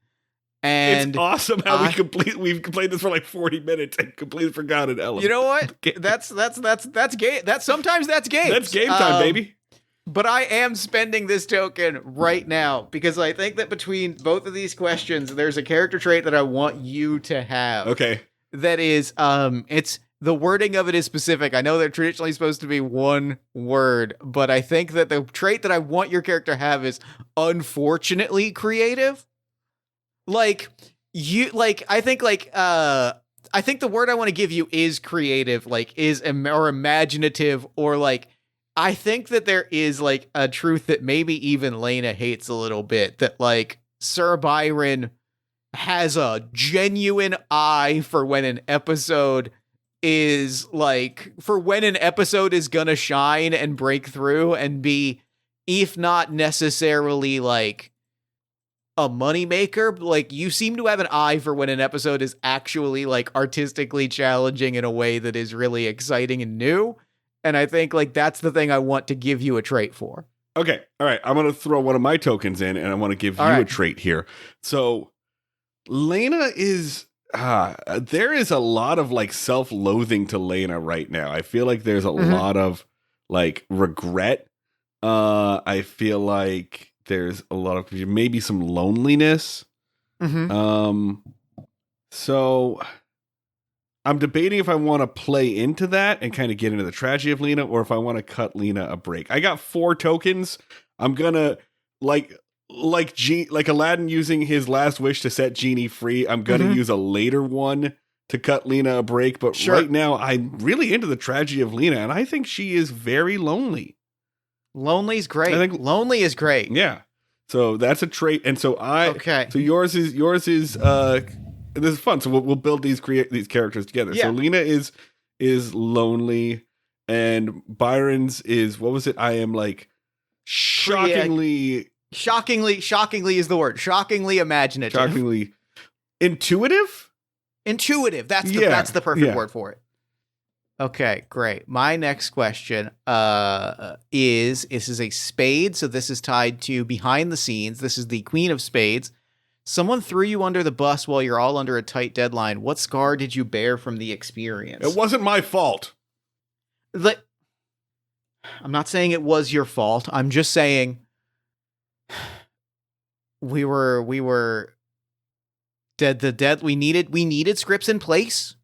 And it's awesome how we've played this for like 40 minutes and completely forgot an element. You know what? That's game. Sometimes that's game. That's game time, baby. But I am spending this token right now because I think that between both of these questions, there's a character trait that I want you to have. Okay. That is, it's the wording of it is specific. I know they're traditionally supposed to be one word, but I think that the trait that I want your character to have is unfortunately creative. I think the word I want to give you is creative, like is or imaginative, or like, I think that there is like a truth that maybe even Lena hates a little bit, that like Sir Byron has a genuine eye for when an episode is gonna shine and break through and be, if not necessarily like a moneymaker, like you seem to have an eye for when an episode is actually like artistically challenging in a way that is really exciting and new. And I think like that's the thing I want to give you a trait for. Okay. All right. I'm going to throw one of my tokens in and I want to give you a trait here. So Lena is, there is a lot of like self-loathing to Lena right now. I feel like there's a lot of like regret. I feel like there's a lot of maybe some loneliness. So I'm debating if I want to play into that and kind of get into the tragedy of Lena, or if I want to cut Lena a break. I got 4 tokens. I'm gonna like Aladdin using his last wish to set Genie free. I'm gonna use a later one to cut Lena a break. But right now, I'm really into the tragedy of Lena, and I think she is very lonely. Lonely's great. I think lonely is great. Yeah. So that's a trait, and so So yours is this is fun. So we'll build these characters together. Yeah. So Lena is lonely, and Byron's is, what was it? I am like shockingly is the word. Shockingly imaginative. Intuitive? Intuitive. That's the perfect word for it. Okay, great. My next question is this is a spade, so this is tied to behind the scenes. This is the Queen of Spades. Someone threw you under the bus while you're all under a tight deadline. What scar did you bear from the experience? It wasn't my fault. I'm not saying it was your fault. I'm just saying we needed scripts in place.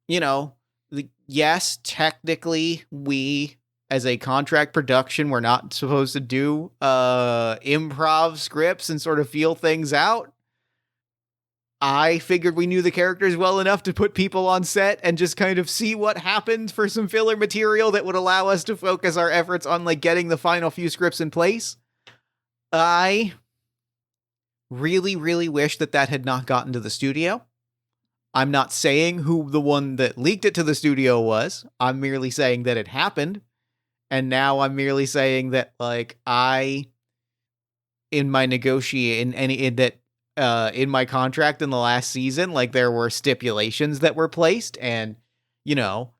You know, yes, technically we as a contract production, we're not supposed to do improv scripts and sort of feel things out. I figured we knew the characters well enough to put people on set and just kind of see what happened for some filler material that would allow us to focus our efforts on like getting the final few scripts in place. I really, really wish that had not gotten to the studio. I'm not saying who the one that leaked it to the studio was. I'm merely saying that it happened. And now I'm merely saying that, like, in my in my contract in the last season, like, there were stipulations that were placed and, you know,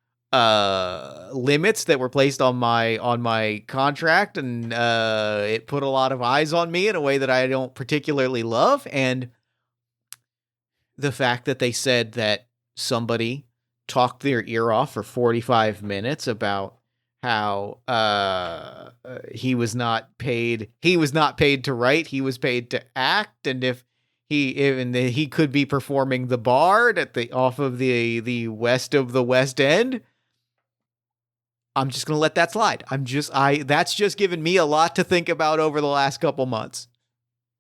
limits that were placed on my contract. And it put a lot of eyes on me in a way that I don't particularly love. And the fact that they said that somebody talked their ear off for 45 minutes about how he was not paid to write, he was paid to act, and if he could be performing the bard off of the west of the West End. I'm just gonna let that slide. That's just given me a lot to think about over the last couple months.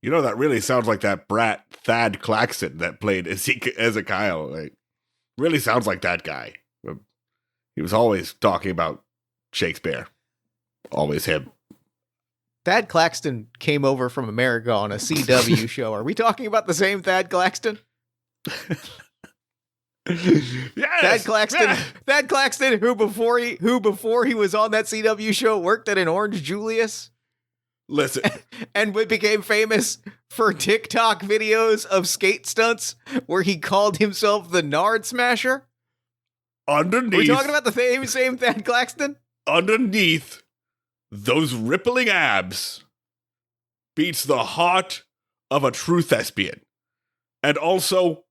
You know, that really sounds like that brat Thad Claxton that played Ezekiel. Like, really sounds like that guy. He was always talking about Shakespeare. Always him. Thad Claxton came over from America on a CW show. Are we talking about the same Thad Claxton? Yes. Thad Claxton, who before he was on that CW show worked at an Orange Julius. Listen. And became famous for TikTok videos of skate stunts where he called himself the Nard Smasher. Underneath. We're talking about the same Thad Claxton? Underneath those rippling abs beats the heart of a true thespian. And also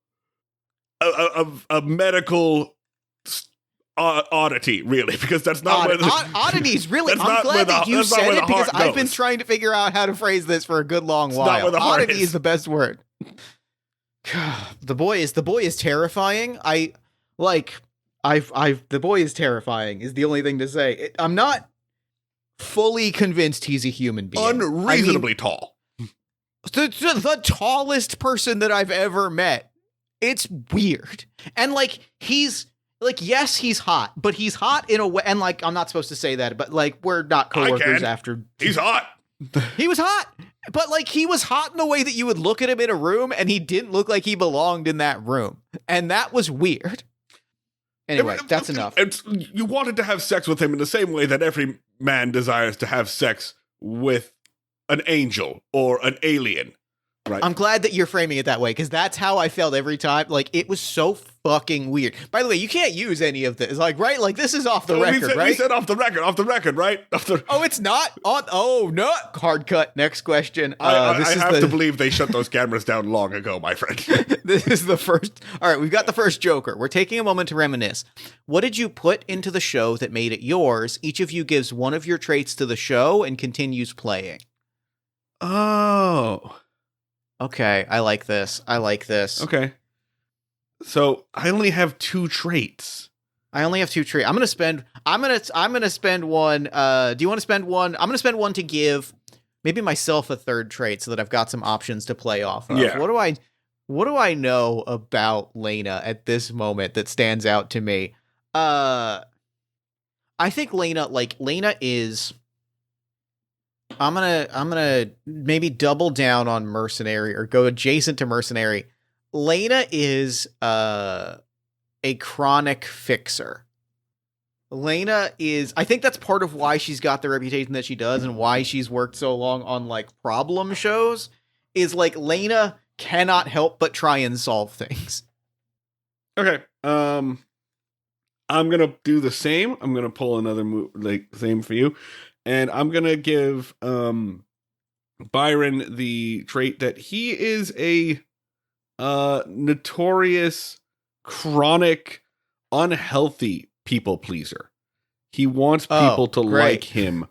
a medical oddity, really, because that's not where the oddities. Really, I'm glad that you said it because I've been trying to figure out how to phrase this for a good long while. Oddity is the best word. The boy is terrifying. The boy is terrifying is the only thing to say. I'm not fully convinced he's a human being. Unreasonably tall. The tallest person that I've ever met. It's weird. And yes, he's hot, but he's hot in a way. And I'm not supposed to say that, but we're not coworkers after. He's hot. He was hot, but he was hot in a way that you would look at him in a room and he didn't look like he belonged in that room. And that was weird. Anyway, that's enough. You wanted to have sex with him in the same way that every man desires to have sex with an angel or an alien. Right. I'm glad that you're framing it that way, because that's how I felt every time. It was so fucking weird. By the way, you can't use any of this. Right? This is off the record, right? We said off the record, right? Oh, it's not? Oh, no. Hard cut. Next question. I have to believe they shut those cameras down long ago, my friend. This is the first. All right, we've got the first Joker. We're taking a moment to reminisce. What did you put into the show that made it yours? Each of you gives one of your traits to the show and continues playing. Oh. Okay, I like this. Okay. So I only have 2 traits. I'm gonna spend one. Do you want to spend one? I'm gonna spend one to give maybe myself a third trait so that I've got some options to play off of. Yeah. What do I know about Lena at this moment that stands out to me? I think Lena is. I'm gonna maybe double down on mercenary or go adjacent to mercenary. Lena is a chronic fixer. Lena is, I think that's part of why she's got the reputation that she does and why she's worked so long on problem shows, is Lena cannot help but try and solve things. Okay. I'm gonna do the same. I'm gonna pull another same for you, and I'm gonna give Byron the trait that he is a notorious, chronic, unhealthy people pleaser. He wants people to like him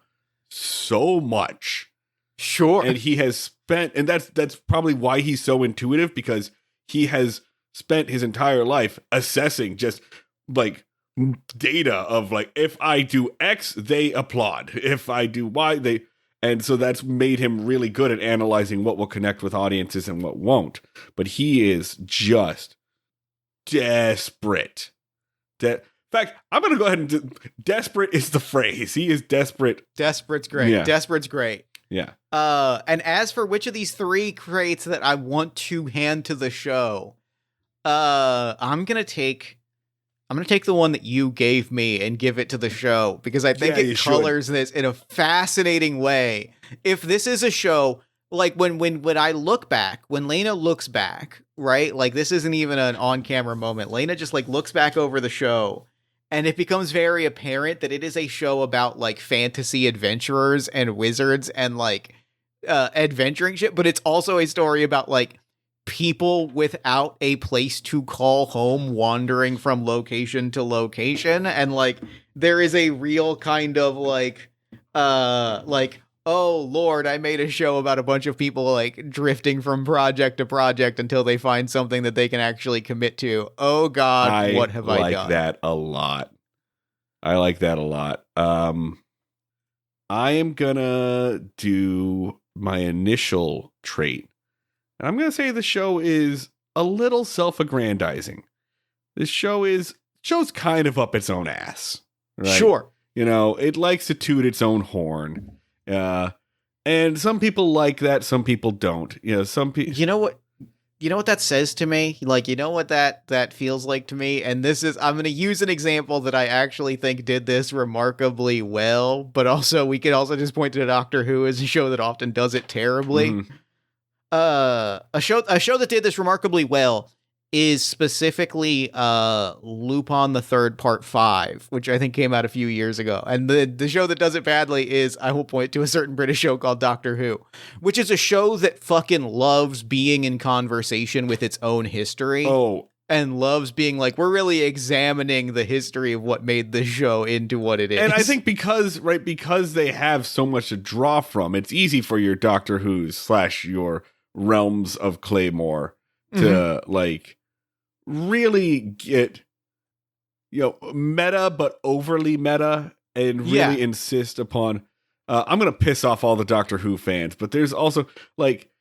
so much. Sure. And he has spent, and that's probably why he's so intuitive, because he has spent his entire life assessing just like data of like, if I do X, they applaud. If I do Y, they, and so that's made him really good at analyzing what will connect with audiences and what won't. But he is just desperate. In fact, I'm going to go ahead and desperate is the phrase. He is desperate. Desperate's great. Yeah. Desperate's great. Yeah. And as for which of these 3 crates that I want to hand to the show, I'm gonna take the one that you gave me and give it to the show, because I think it colors this in a fascinating way. If this is a show, like when I look back, when Lena looks back, right? Like this isn't even an on-camera moment. Lena just like looks back over the show, and it becomes very apparent that it is a show about like fantasy adventurers and wizards and like adventuring shit, but it's also a story about like people without a place to call home, wandering from location to location. And like there is a real kind of like oh Lord, I made a show about a bunch of people like drifting from project to project until they find something that they can actually commit to. Oh God, what have I done? I like that a lot. I like that a lot. I am gonna do my initial trait. And I'm gonna say the show is a little self-aggrandizing. This show's kind of up its own ass. Right? Sure. You know, it likes to toot its own horn. And some people like that, some people don't. You know, some people. You know what that says to me? Like, you know what that feels like to me? And this is, I'm going to use an example that I actually think did this remarkably well, but also we could also just point to Doctor Who as a show that often does it terribly. Mm-hmm. A show that did this remarkably well is specifically Lupin the Third Part 5, which I think came out a few years ago. And the show that does it badly is, I will point to a certain British show called Doctor Who, which is a show that fucking loves being in conversation with its own history. Oh. And loves being like, we're really examining the history of what made this show into what it is. And I think because they have so much to draw from, it's easy for your Doctor Who's / your Realms of Claymore to like really get, you know, meta, but overly meta, and really insist upon I'm gonna piss off all the Doctor Who fans, but there's also like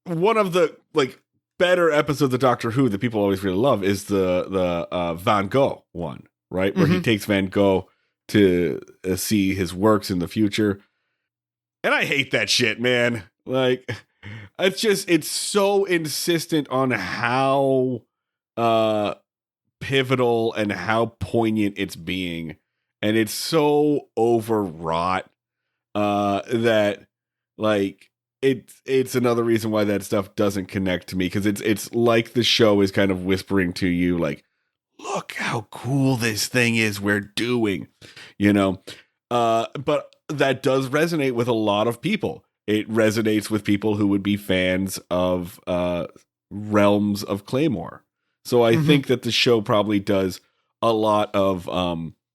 one of the like better episodes of Doctor Who that people always really love is the Van Gogh one, right? Where he takes Van Gogh to see his works in the future. And I hate that shit, man. Like, it's so insistent on how pivotal and how poignant it's being, and it's so overwrought that like it's another reason why that stuff doesn't connect to me, because it's like the show is kind of whispering to you like, look how cool this thing is we're doing, you know. But that does resonate with a lot of people. It resonates with people who would be fans of Realms of Claymore. So I think that the show probably does a lot of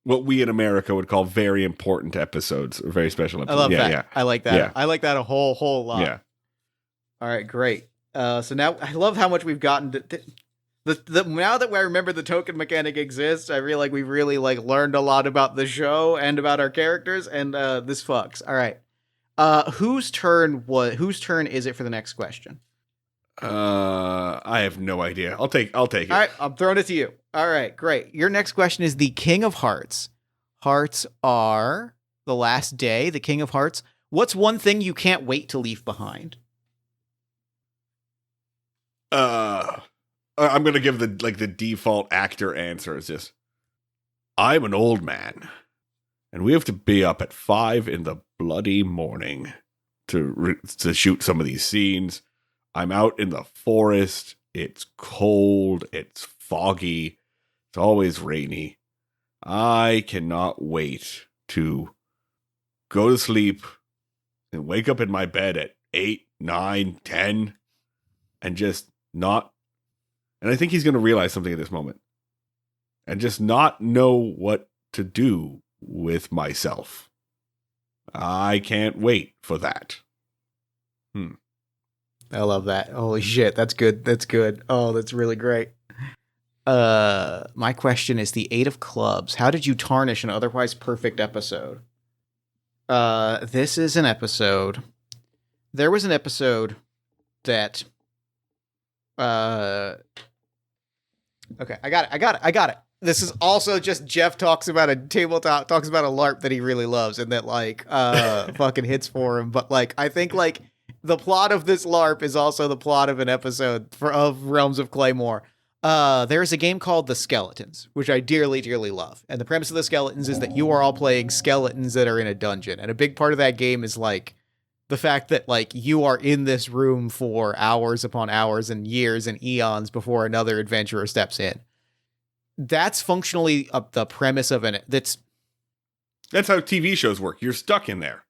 what we in America would call very important episodes, or very special episodes. I love that. Yeah. I like that. Yeah. I like that a whole lot. Yeah. All right, great. So now I love how much we've gotten to now that I remember the token mechanic exists, I feel like we've really like learned a lot about the show and about our characters, and this fucks. All right. Whose turn is it for the next question? I have no idea. I'll take it. All right, I'm throwing it to you. All right, great. Your next question is the King of Hearts. Hearts are the last day, the King of Hearts. What's one thing you can't wait to leave behind? I'm gonna give the default actor answer is just, I'm an old man, and we have to be up at 5 in the bloody morning to shoot some of these scenes. I'm out in the forest. It's cold. It's foggy. It's always rainy. I cannot wait to go to sleep and wake up in my bed at 8, 9, 10 and just not. And I think he's going to realize something at this moment and just not know what to do with myself. I can't wait for that. I love that. Holy shit, that's good. That's good. Oh, that's really great. My question is the 8 of clubs. How did you tarnish an otherwise perfect episode? This is an episode. There was an episode that okay, I got it. This is also just Jeff talks about a tabletop, talks about a LARP that he really loves and that like fucking hits for him. But like I think like the plot of this LARP is also the plot of an episode of Realms of Claymore. There's a game called The Skeletons, which I dearly, dearly love. And the premise of The Skeletons is that you are all playing skeletons that are in a dungeon. And a big part of that game is like the fact that like you are in this room for hours upon hours and years and eons before another adventurer steps in. That's functionally the premise of that's how TV shows work. You're stuck in there.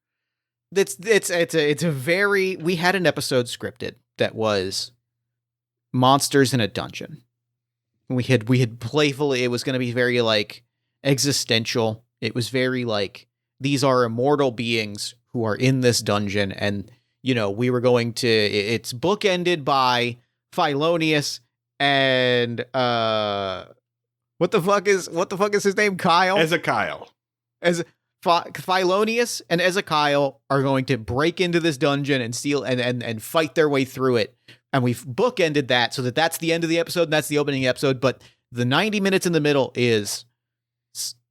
It's a very, we had an episode scripted that was monsters in a dungeon. We had playfully, it was going to be very like existential. It was very like, these are immortal beings who are in this dungeon. And, you know, we were going to, it's bookended by Philonius and, what the fuck is his name? Kyle? Ezekiel. Philonius and Ezekiel are going to break into this dungeon and steal and fight their way through it. And we've bookended that so that that's the end of the episode and that's the opening episode. But the 90 minutes in the middle is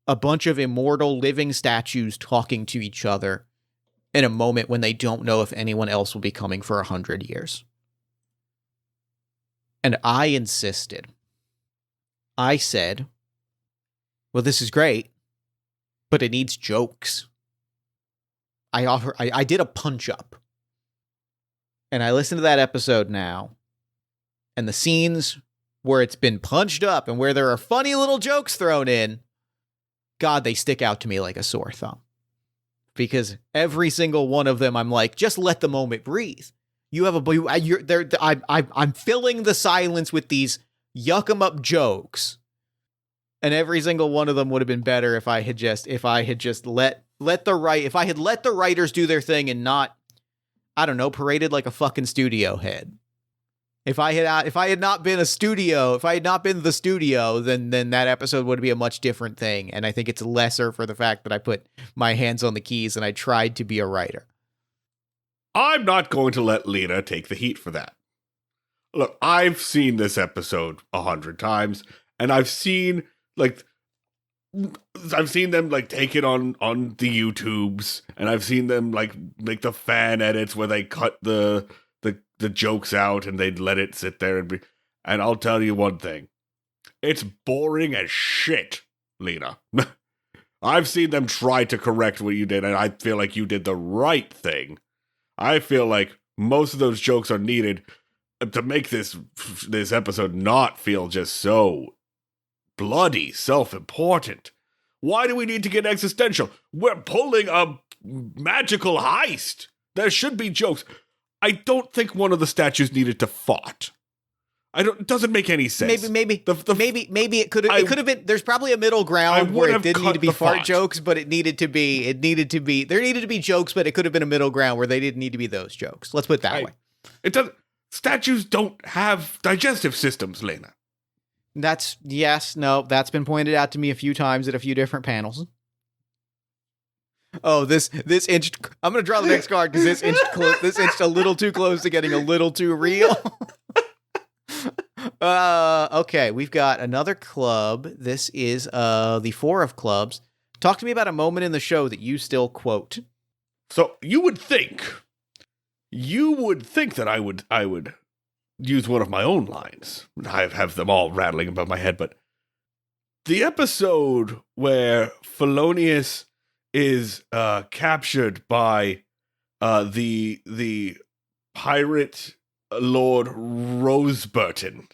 a bunch of immortal living statues talking to each other in a moment when they don't know if anyone else will be coming for 100 years. And I insisted. I said, well, this is great, but it needs jokes. I did a punch up. And I listened to that episode now. And the scenes where it's been punched up and where there are funny little jokes thrown in, God, they stick out to me like a sore thumb. Because every single one of them, I'm like, just let the moment breathe. You have I'm filling the silence with these yuck 'em up jokes. And every single one of them would have been better if I had just let the writers do their thing and not, I don't know, paraded like a fucking studio head. If I had not been the studio, then that episode would be a much different thing. And I think it's lesser for the fact that I put my hands on the keys and I tried to be a writer. I'm not going to let Lena take the heat for that. Look, I've seen this episode 100 times, and I've seen them like take it on the YouTubes, and I've seen them like make the fan edits where they cut the jokes out and they'd let it sit there and I'll tell you one thing. It's boring as shit, Lena. I've seen them try to correct what you did, and I feel like you did the right thing. I feel like most of those jokes are needed to make this episode not feel just so bloody self-important. Why do we need to get existential? We're pulling a magical heist. There should be jokes. I don't think one of the statues needed to fart. It doesn't make any sense. Maybe it could have been. There's probably a middle ground where it didn't need to be fart jokes, but there needed to be jokes, but it could have been a middle ground where they didn't need to be those jokes. Let's put it that way. Statues don't have digestive systems, Lena. That's been pointed out to me a few times at a few different panels. Oh, this inched. I'm gonna draw the next card because this inched a little too close to getting a little too real. Okay, we've got another club. This is the 4 of clubs. Talk to me about a moment in the show that you still quote. So you would think that I would use one of my own lines. I have them all rattling above my head, but the episode where Philonius is captured by the pirate Lord Roseburton.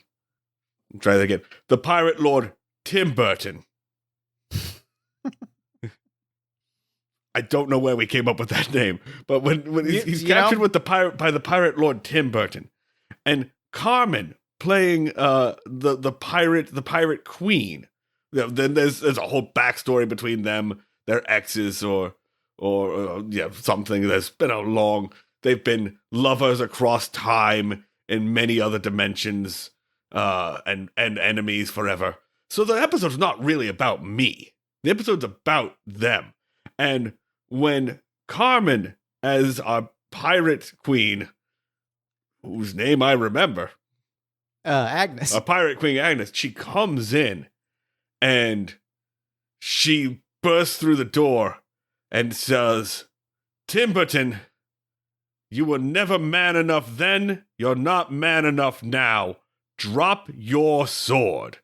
Try that again. The pirate Lord Tim Burton. I don't know where we came up with that name, but when he's captured with the pirate Lord Tim Burton, and Carmen playing the pirate queen. Then there's a whole backstory between them, their exes, or something. They've been lovers across time in many other dimensions, and enemies forever. So the episode's not really about me. The episode's about them. And when Carmen, as our pirate queen, whose name I remember, Agnes, our pirate queen Agnes, she comes in and she bursts through the door and says, "Timberton, you were never man enough then, you're not man enough now. Drop your sword."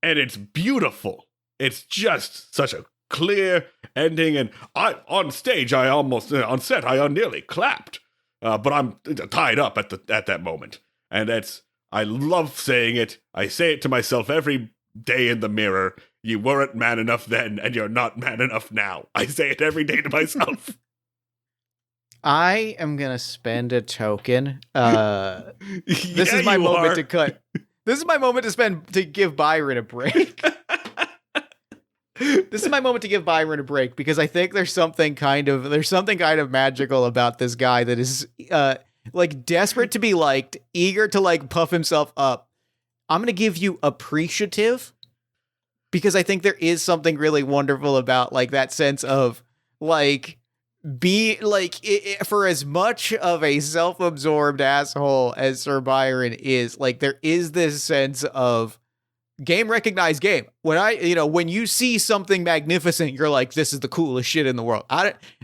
And it's beautiful. It's just such a clear ending, and on set I nearly clapped, but I'm tied up at that moment, and I love saying it. I say it to myself every day in the mirror. You weren't man enough then, and you're not man enough now. I say it every day to myself. I am gonna spend a token. This is my moment to cut. This is my moment to give Byron a break. This is my moment to give Byron a break, because I think there's something kind of magical about this guy that is like desperate to be liked, eager to like puff himself up. I'm gonna give you appreciative, because I think there is something really wonderful about like that sense of like for as much of a self-absorbed asshole as Sir Byron is, like there is this sense of game recognized game. When you see something magnificent, you're like, this is the coolest shit in the world.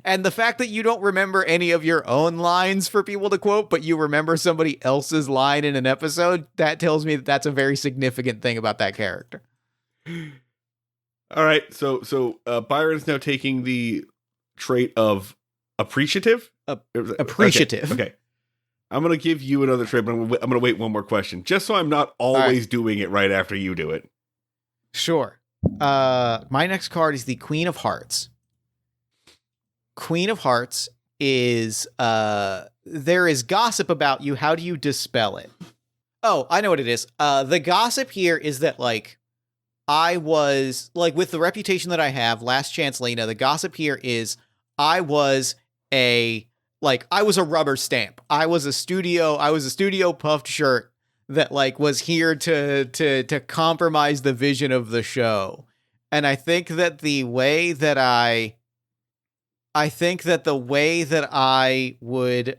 And the fact that you don't remember any of your own lines for people to quote, but you remember somebody else's line in an episode, that tells me that that's a very significant thing about that character. All right, so Byron's now taking the trait of appreciative. Appreciative. Okay. I'm going to give you another trait, but I'm going to wait one more question, just so I'm not always doing it right after you do it. Sure. My next card is the Queen of Hearts. Queen of Hearts is, there is gossip about you. How do you dispel it? Oh, I know what it is. The gossip here is that, like, I was, like, with the reputation that I have, Last Chance Lena, the gossip here is I was a rubber stamp. I was a studio puffed shirt that like was here to compromise the vision of the show. And I think that the way that I would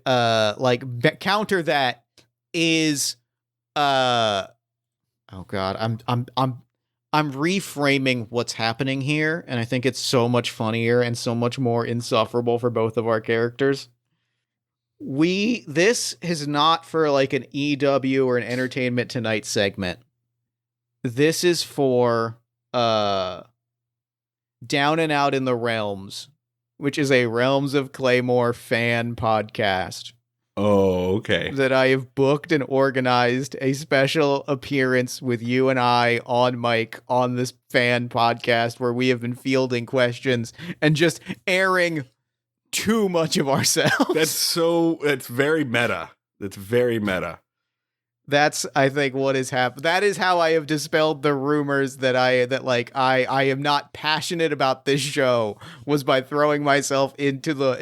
counter that is oh god, I'm reframing what's happening here, and I think it's so much funnier and so much more insufferable for both of our characters. This is not for like an EW or an Entertainment Tonight segment. This is for Down and Out in the Realms, which is a Realms of Claymore fan podcast. Oh, okay. That I have booked and organized a special appearance with you and I on mic on this fan podcast where we have been fielding questions and just airing too much of ourselves. That's very meta. That's very meta. That's, I think, what has happened. That is how I have dispelled the rumors that I am not passionate about this show, was by throwing myself into the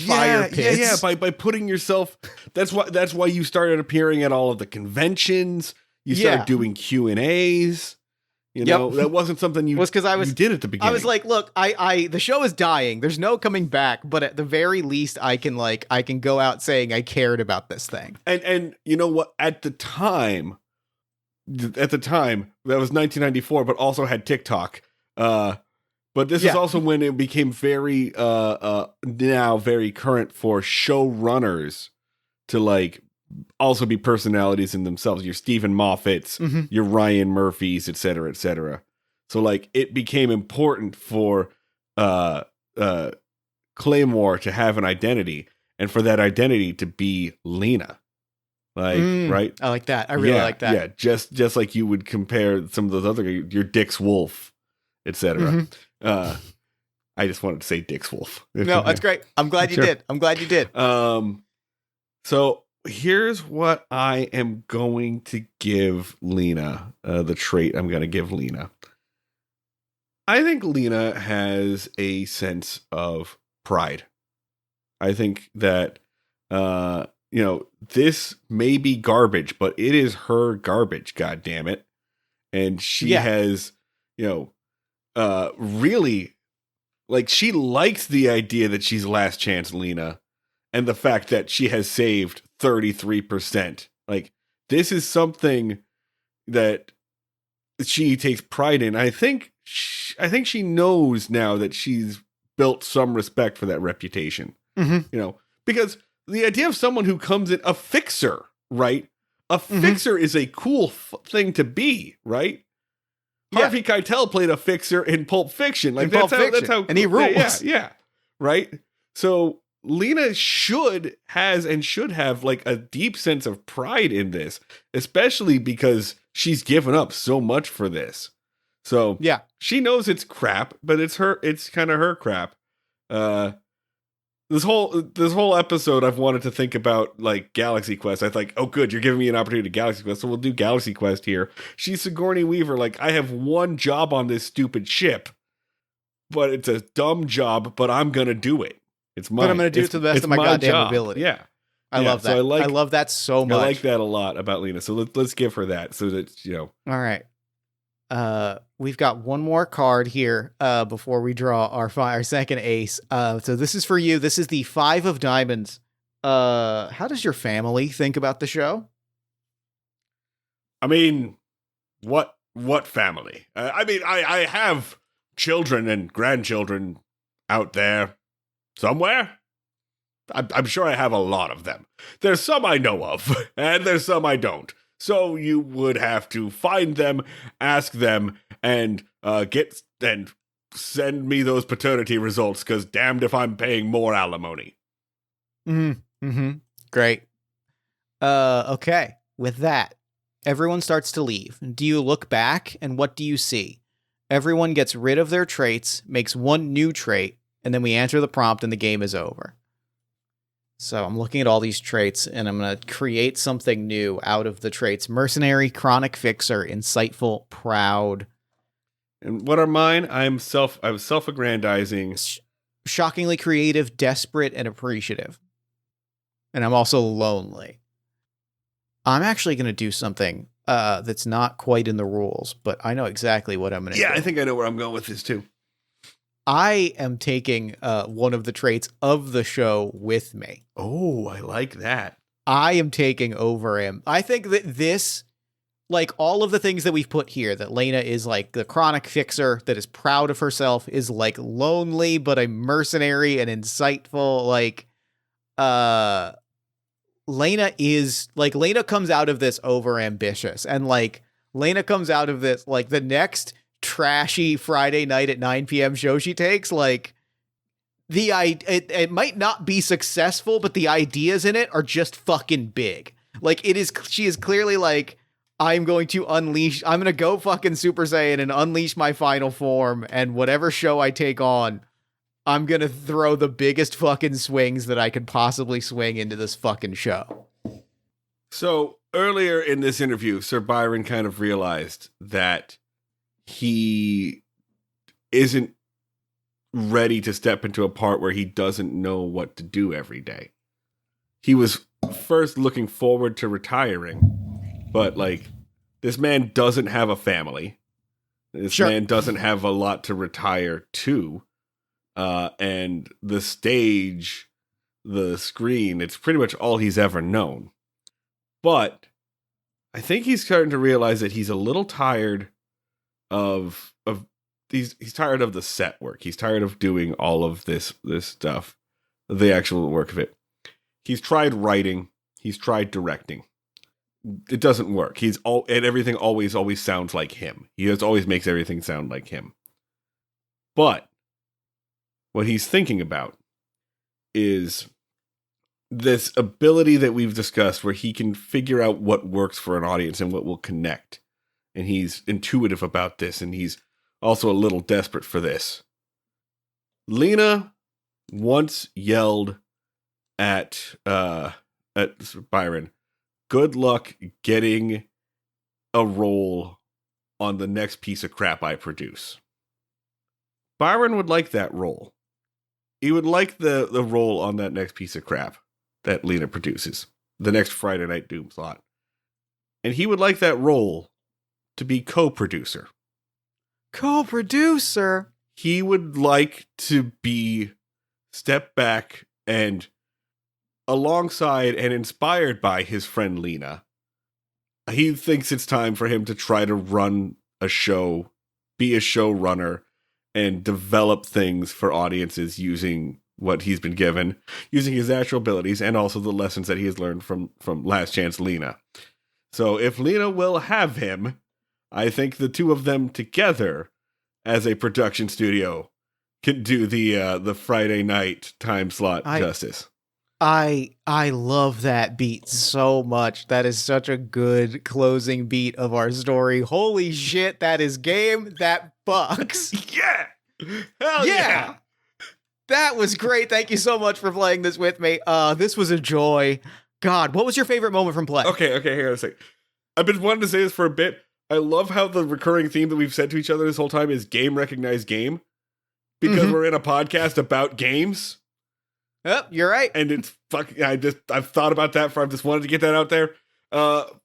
fire pits. Yeah. By putting yourself. That's why you started appearing at all of the conventions. You started doing Q&As. You know, that wasn't something you did at the beginning. I was like, look, the show is dying. There's no coming back, but at the very least I can go out saying I cared about this thing. And you know what? At the time, that was 1994, but also had TikTok. But this is also when it became very now very current for showrunners to like also be personalities in themselves. Your Stephen Moffats, your Ryan Murphys, et cetera, et cetera. So like it became important for Claymore to have an identity, and for that identity to be Lena. Like, right? I like that. I really like that. Yeah, just like you would compare some of those other, your Dick's Wolf, etc. I just wanted to say Dick's Wolf. No, that's great. I'm glad you did. I'm glad you did. So here's what I am going to give Lena, the trait I'm going to give Lena. I think Lena has a sense of pride. I think that, this may be garbage, but it is her garbage, God damn it. And she has, really, like, she likes the idea that she's last chance Lena and the fact that she has saved 33%. Like, this is something that she takes pride in. I think she knows now that she's built some respect for that reputation. Because the idea of someone who comes in, a fixer, right? A fixer is a cool thing to be, right? Harvey Keitel played a fixer in Pulp Fiction. Like, that's how, and he rules. Yeah, right? So Lena should have like a deep sense of pride in this, especially because she's given up so much for this. So yeah, she knows it's crap, but it's kind of her crap. This whole episode, I've wanted to think about, like, Galaxy Quest. I think, oh, good, you're giving me an opportunity to Galaxy Quest, so we'll do Galaxy Quest here. She's Sigourney Weaver, like, I have one job on this stupid ship, but it's a dumb job, but I'm gonna do it. It's mine. But I'm gonna do it to the best of my goddamn ability. Yeah. I love that. So I love that so much. I like that a lot about Lena. So let's give her that, so that, All right. We've got one more card here before we draw our second ace. So this is for you. This is the 5 of diamonds. How does your family think about the show? I mean, what family? I have children and grandchildren out there somewhere. I'm sure I have a lot of them. There's some I know of, and there's some I don't. So you would have to find them, ask them, and send me those paternity results, because damned if I'm paying more alimony. Great. Okay. With that, everyone starts to leave. Do you look back, and what do you see? Everyone gets rid of their traits, makes one new trait, and then we answer the prompt, and the game is over. So I'm looking at all these traits, and I'm going to create something new out of the traits. Mercenary, chronic fixer, insightful, proud. And what are mine? I'm self-aggrandizing. Shockingly creative, desperate, and appreciative. And I'm also lonely. I'm actually going to do something that's not quite in the rules, but I know exactly what I'm going to do. Yeah, I think I know where I'm going with this too. I am taking one of the traits of the show with me. Oh, I like that. I am taking over him. I think that this, like, all of the things that we've put here, that Lena is like the chronic fixer that is proud of herself, is like lonely, but a mercenary and insightful. Like, Lena comes out of this over ambitious, and like Lena comes out of this, like, the next trashy Friday night at 9 p.m. show she takes, like, it might not be successful, but the ideas in it are just fucking big. Like, she is clearly like, I'm going to go fucking Super Saiyan and unleash my final form, and whatever show I take on, I'm gonna throw the biggest fucking swings that I could possibly swing into this fucking show. So earlier in this interview, Sir Byron kind of realized that he isn't ready to step into a part where he doesn't know what to do every day. He was first looking forward to retiring, but, like, this man doesn't have a family. This man doesn't have a lot to retire to. And the stage, the screen, it's pretty much all he's ever known. But I think he's starting to realize that he's a little tired he's tired of the set work. He's tired of doing all of this stuff, the actual work of it. He's tried writing. He's tried directing. It doesn't work. And everything always sounds like him. He always makes everything sound like him. But what he's thinking about is this ability that we've discussed where he can figure out what works for an audience and what will connect. And he's intuitive about this, and he's also a little desperate for this. Lena once yelled at Byron, "Good luck getting a role on the next piece of crap I produce." Byron would like that role. He would like the role on that next piece of crap that Lena produces, the next Friday Night Doom slot. And he would like that role to be co-producer. Co-producer? He would like to be step back and alongside and inspired by his friend Lena. He thinks it's time for him to try to run a show, be a showrunner, and develop things for audiences using what he's been given, using his actual abilities, and also the lessons that he has learned from Last Chance Lena. So if Lena will have him, I think the two of them together as a production studio can do the Friday night time slot justice. I love that beat so much. That is such a good closing beat of our story. Holy shit, that is game that bucks. Yeah! Hell yeah! That was great. Thank you so much for playing this with me. This was a joy. God, what was your favorite moment from play? Okay, hang on a sec. I've been wanting to say this for a bit. I love how the recurring theme that we've said to each other this whole time is game recognized game. Because we're in a podcast about games. Yep, you're right. And it's fucking, I've thought about that I've just wanted to get that out there.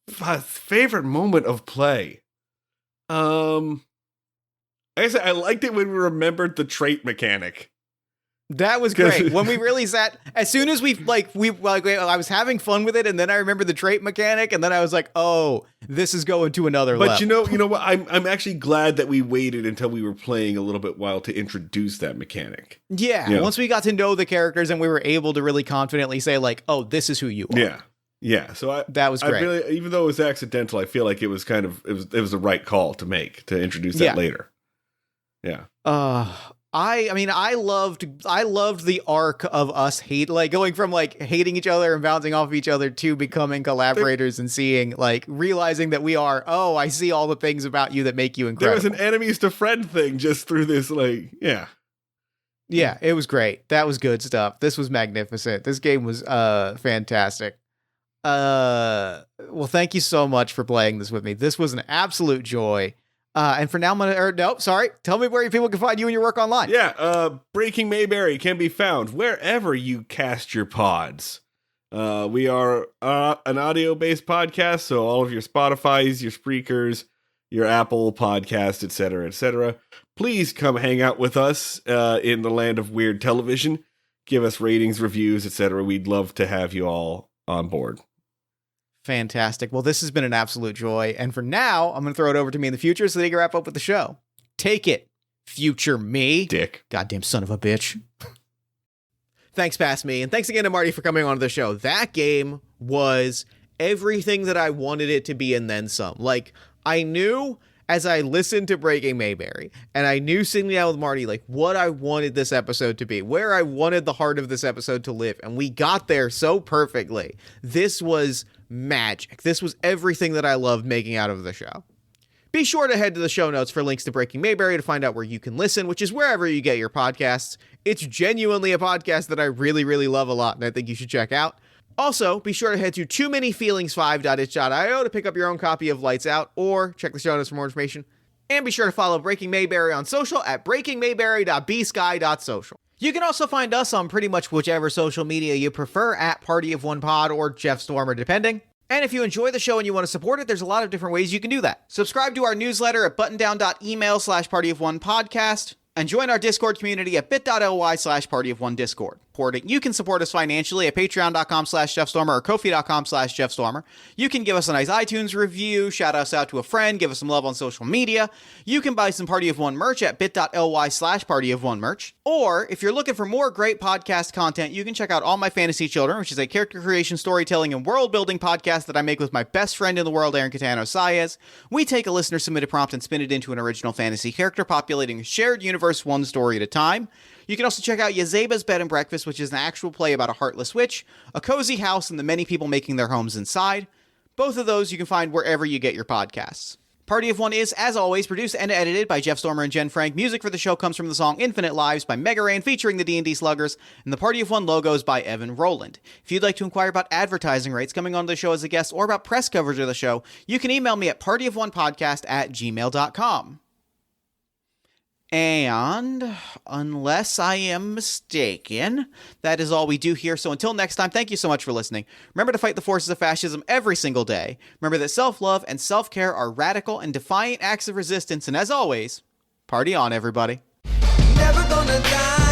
Favorite moment of play. Like I said, I liked it when we remembered the trait mechanic. That was great. When we really sat, as soon as I was having fun with it, and then I remember the trait mechanic, and then I was like, oh, this is going to another level. But you know what? I'm actually glad that we waited until we were playing a little bit while to introduce that mechanic. Yeah. Once we got to know the characters and we were able to really confidently say like, oh, this is who you are. Yeah. So that was great. I really, even though it was accidental, I feel like it was it was the right call to make to introduce that later. Yeah. I loved the arc of us going from like hating each other and bouncing off of each other to becoming collaborators and seeing realizing that we are, oh, I see all the things about you that make you incredible. There was an enemies to friend thing just through this, Yeah, it was great. That was good stuff. This was magnificent. This game was fantastic. Well, thank you so much for playing this with me. This was an absolute joy. And for now, tell me where people can find you and your work online. Yeah, Breaking Mayberry can be found wherever you cast your pods. We are an audio-based podcast, so all of your Spotifys, your Spreakers, your Apple Podcast, etc. Please come hang out with us in the land of weird television. Give us ratings, reviews, etc. We'd love to have you all on board. Fantastic. Well, this has been an absolute joy. And for now, I'm going to throw it over to me in the future so they can wrap up with the show. Take it, future me. Dick. Goddamn son of a bitch. Thanks, past me. And thanks again to Marty for coming on to the show. That game was everything that I wanted it to be and then some. Like, I knew as I listened to Breaking Mayberry, and I knew sitting down with Marty, what I wanted this episode to be, where I wanted the heart of this episode to live. And we got there so perfectly. This was magic. This was everything that I loved making out of the show. Be sure to head to the show notes for links to Breaking Mayberry to find out where you can listen, which is wherever you get your podcasts. It's genuinely a podcast that I really, really love a lot, and I think you should check out. Also, be sure to head to toomanyfeelings5.itch.io to pick up your own copy of Lights Out, or check the show notes for more information. And be sure to follow Breaking Mayberry on social at breakingmayberry.bsky.social. You can also find us on pretty much whichever social media you prefer at Party of One Pod or Jeff Stormer, depending. And if you enjoy the show and you want to support it, there's a lot of different ways you can do that. Subscribe to our newsletter at buttondown.email/partyofonepodcast and join our Discord community at bit.ly/partyofonediscord. You can support us financially at patreon.com/JeffStormer or Ko-fi.com/JeffStormer. You can give us a nice iTunes review, shout us out to a friend, give us some love on social media. You can buy some Party of One merch at bit.ly/partyofonemerch. Or if you're looking for more great podcast content, you can check out All My Fantasy Children, which is a character creation, storytelling, and world building podcast that I make with my best friend in the world, Aaron Catano Saez. We take a listener submitted prompt and spin it into an original fantasy character, populating a shared universe one story at a time. You can also check out Yazeba's Bed and Breakfast, which is an actual play about a heartless witch, A Cozy House, and the many people making their homes inside. Both of those you can find wherever you get your podcasts. Party of One is, as always, produced and edited by Jeff Stormer and Jen Frank. Music for the show comes from the song Infinite Lives by Mayberry featuring the D&D Sluggers, and the Party of One logo is by Evan Rowland. If you'd like to inquire about advertising rates, coming on the show as a guest, or about press coverage of the show, you can email me at partyofonepodcast@gmail.com. And, unless I am mistaken, that is all we do here. So until next time, thank you so much for listening. Remember to fight the forces of fascism every single day. Remember that self-love and self-care are radical and defiant acts of resistance. And as always, party on, everybody. Never gonna die.